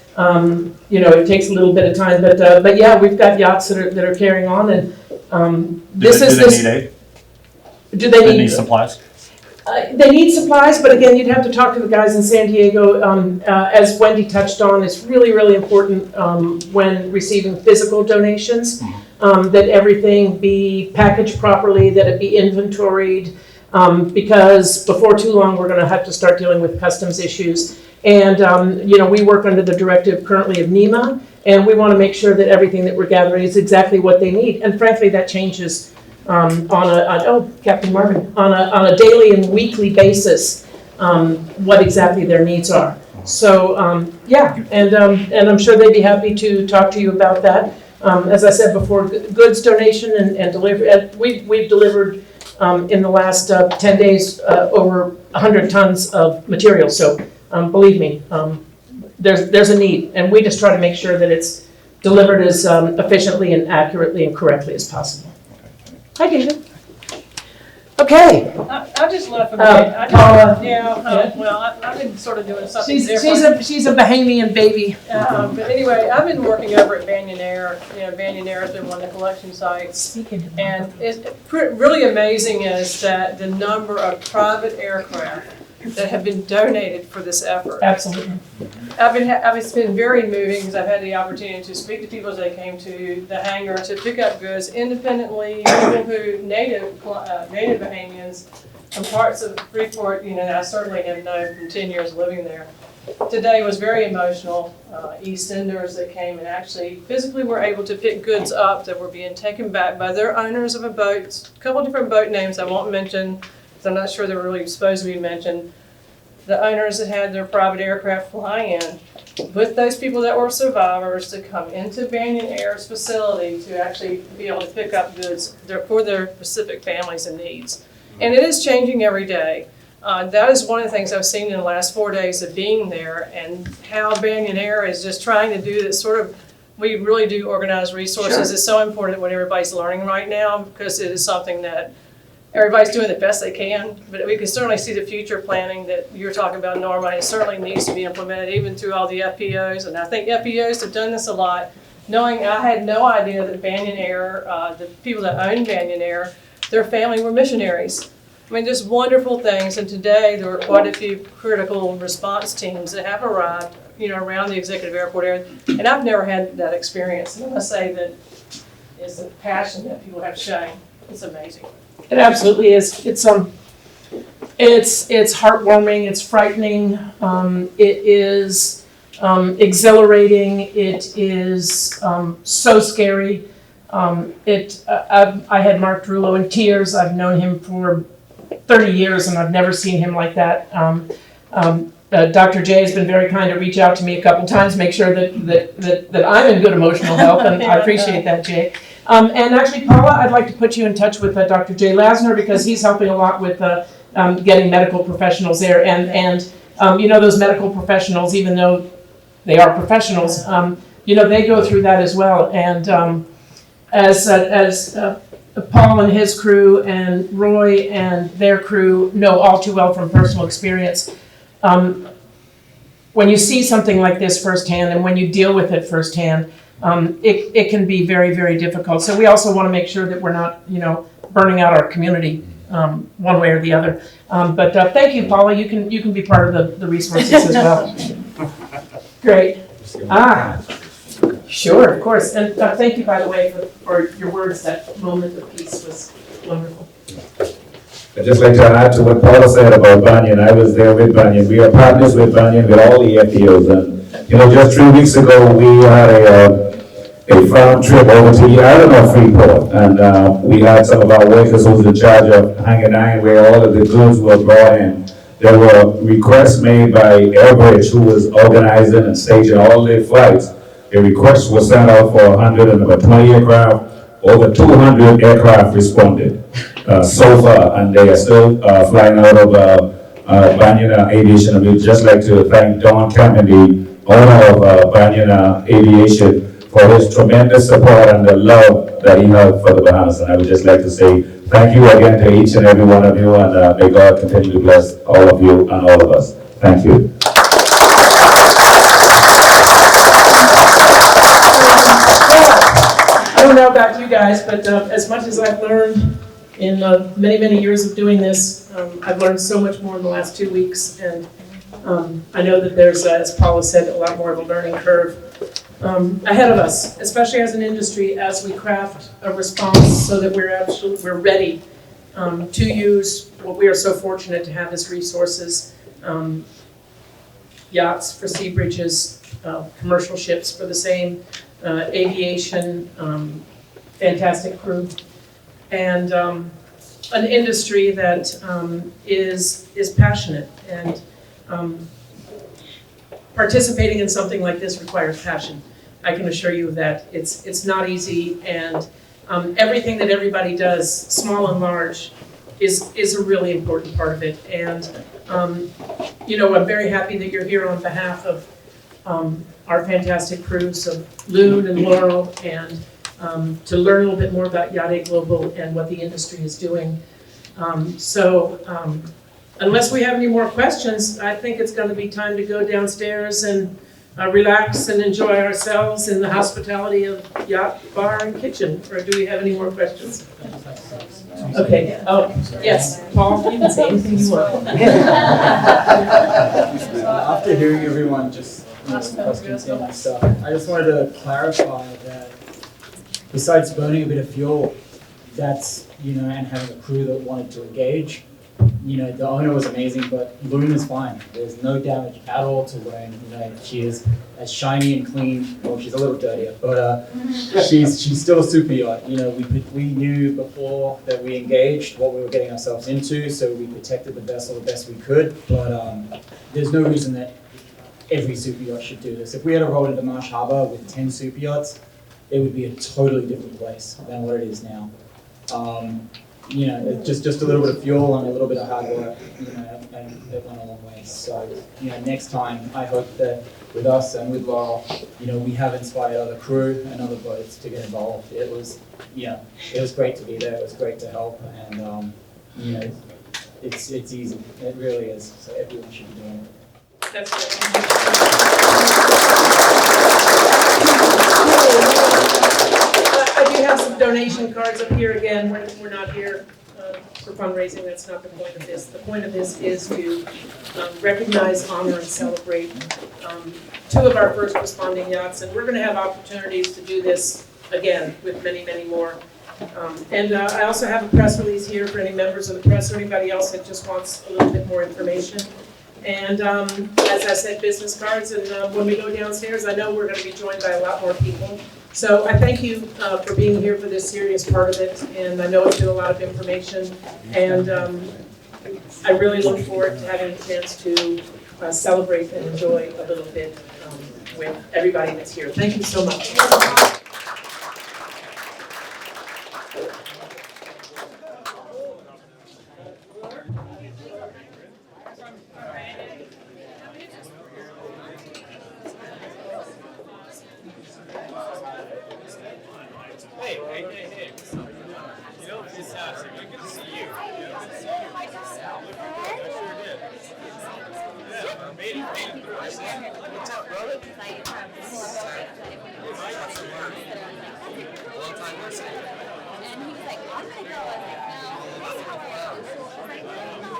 [SPEAKER 2] You know, it takes a little bit of time, but yeah, we've got yachts that are carrying on, and
[SPEAKER 18] Do they need aid?
[SPEAKER 2] Do they need
[SPEAKER 18] supplies?
[SPEAKER 2] They need supplies, but again, you'd have to talk to the guys in San Diego. As Wendy touched on, it's really important when receiving physical donations that everything be packaged properly, that it be inventoried, because before too long we're going to have to start dealing with customs issues. And you know, we work under the directive currently of NEMA, and we want to make sure that everything that we're gathering is exactly what they need. And frankly, that changes Captain Marvin, on a daily and weekly basis, what exactly their needs are. So yeah, and I'm sure they'd be happy to talk to you about that. As I said before, goods donation and delivery. We've delivered in the last 10 days over 100 tons of material. So. Believe me, there's a need, and we just try to make sure that it's delivered as efficiently and accurately and correctly as possible. Hi, David. Okay.
[SPEAKER 19] I just left a
[SPEAKER 2] Paula.
[SPEAKER 19] I've been sort of doing something different.
[SPEAKER 2] She's a Bahamian baby.
[SPEAKER 19] But anyway, I've been working over at Banyan Air. You know, Banyan Air has been one of the collection sites. And it's really amazing is that the number of private aircraft that have been donated for this effort.
[SPEAKER 2] Absolutely.
[SPEAKER 19] It's been very moving because I've had the opportunity to speak to people as they came to the hangar to pick up goods independently, people who native Bahamians and parts of Freeport, you know, that I certainly have known from 10 years living there. Today was very emotional. East Enders that came and actually physically were able to pick goods up that were being taken back by their owners of a boat. A couple different boat names I won't mention. I'm not sure they were really supposed to be mentioned. The owners that had their private aircraft fly in with those people that were survivors to come into Banyan Air's facility to actually be able to pick up goods for their specific families and needs. And it is changing every day. That is one of the things I've seen in the last 4 days of being there, and how Banyan Air is just trying to do this sort of, we really do organize resources. It's so important what everybody's learning right now, because it is something that everybody's doing the best they can, but we can certainly see the future planning that you're talking about, Norma. It certainly needs to be implemented even through all the FPOs, and I think FPOs have done this a lot. Knowing I had no idea that Banyan Air, the people that own Banyan Air, their family were missionaries. I mean, just wonderful things, and today there were quite a few critical response teams that have arrived, you know, around the executive airport area, and I've never had that experience. And I must say that it's the passion that people have shown It's amazing.
[SPEAKER 2] It absolutely is. It's heartwarming. It's frightening. It is exhilarating. It is so scary. I had Mark Drullo in tears. I've known him for 30 years, and I've never seen him like that. Dr. J has been very kind to reach out to me a couple times, make sure that I'm in good emotional health, and I appreciate that, Jay. And actually, Paula, I'd like to put you in touch with Dr. Jay Lasner, because he's helping a lot with getting medical professionals there. And you know, those medical professionals, even though they are professionals, you know, they go through that as well. And as Paul and his crew and Roy and their crew know all too well from personal experience, when you see something like this firsthand and when you deal with it firsthand, it can be very, very difficult. So we also want to make sure that we're not, you know, burning out our community one way or the other. But thank you, Paula. You can be part of the resources as well. Great. Sure, of course. And thank you, by the way, for your words. That moment of peace was wonderful.
[SPEAKER 10] I'd just like to add to what Paula said about Banyan. I was there with Banyan. We are partners with Banyan, with all the FDOs. And, you know, just 3 weeks ago, we had a farm trip over to the island of Freeport. And we had some of our workers who was in charge of hanging iron where all of the goods were brought in. There were requests made by Airbridge, who was organizing and staging all the flights. A request was sent out for 120 aircraft. Over 200 aircraft responded so far, and they are still flying out of Banyan Aviation. And we'd just like to thank Don Cameron, the owner of Banyan Aviation, for his tremendous support and the love that he had for the Bahamas. And I would just like to say thank you again to each and every one of you, and may God continue to bless all of you and all of us. Thank you.
[SPEAKER 2] I don't know about you guys, but as much as I've learned in many, many years of doing this, I've learned so much more in the last 2 weeks, and I know that there's, as Paula said, a lot more of a learning curve ahead of us, especially as an industry, as we craft a response so that we're ready to use what we are so fortunate to have as resources, yachts for sea bridges, commercial ships for the same, aviation, fantastic crew, and an industry that is passionate, and participating in something like this requires passion. I can assure you of that. It's not easy, and everything that everybody does, small and large, is a really important part of it. And you know, I'm very happy that you're here on behalf of our fantastic crews of Loon and Laurel, and to learn a little bit more about YACHT Global and what the industry is doing. Unless we have any more questions, I think it's going to be time to go downstairs and relax and enjoy ourselves in the hospitality of Yacht Bar and Kitchen. Or do we have any more questions? Okay. Oh, yes. Paul, you can say anything you want.
[SPEAKER 8] After hearing everyone just questions and stuff, I just wanted to clarify that besides burning a bit of fuel, that's, you know, and having a crew that wanted to engage, you know, the owner was amazing, but Loon is fine. There's no damage at all to Loon. You know, she is as shiny and clean. Well, she's a little dirtier, but she's still a super yacht. You know, we knew before that we engaged what we were getting ourselves into, so we protected the vessel the best we could. But there's no reason that every super yacht should do this. If we had a rolled into Marsh Harbour with 10 super yachts, it would be a totally different place than what it is now. You know, just a little bit of fuel and a little bit of hard work, you know, and it went a long way. So, you know, next time, I hope that with us and with Laurel, you know, we have inspired other crew and other boats to get involved. It was, yeah, it was great to be there. It was great to help, and you know, it's easy. It really is. So everyone should be doing it.
[SPEAKER 2] That's great. I do have some donation cards up here again. We're not here for fundraising. That's not the point of this. The point of this is to recognize, honor, and celebrate two of our first responding yachts. And we're going to have opportunities to do this again with many, many more. And I also have a press release here for any members of the press or anybody else that just wants a little bit more information. And as I said, business cards, and when we go downstairs, I know we're going to be joined by a lot more people. So I thank you for being here for this serious part of it, and I know it's been a lot of information, and I really look forward to having a chance to celebrate and enjoy a little bit with everybody that's here. Thank you so much.
[SPEAKER 1] Hey. You know, it's good to see you. Yeah, made it through. What's up, brother? Long time no see. And he was like, I'm gonna go. I was like, no, this is how I am. I was like, no.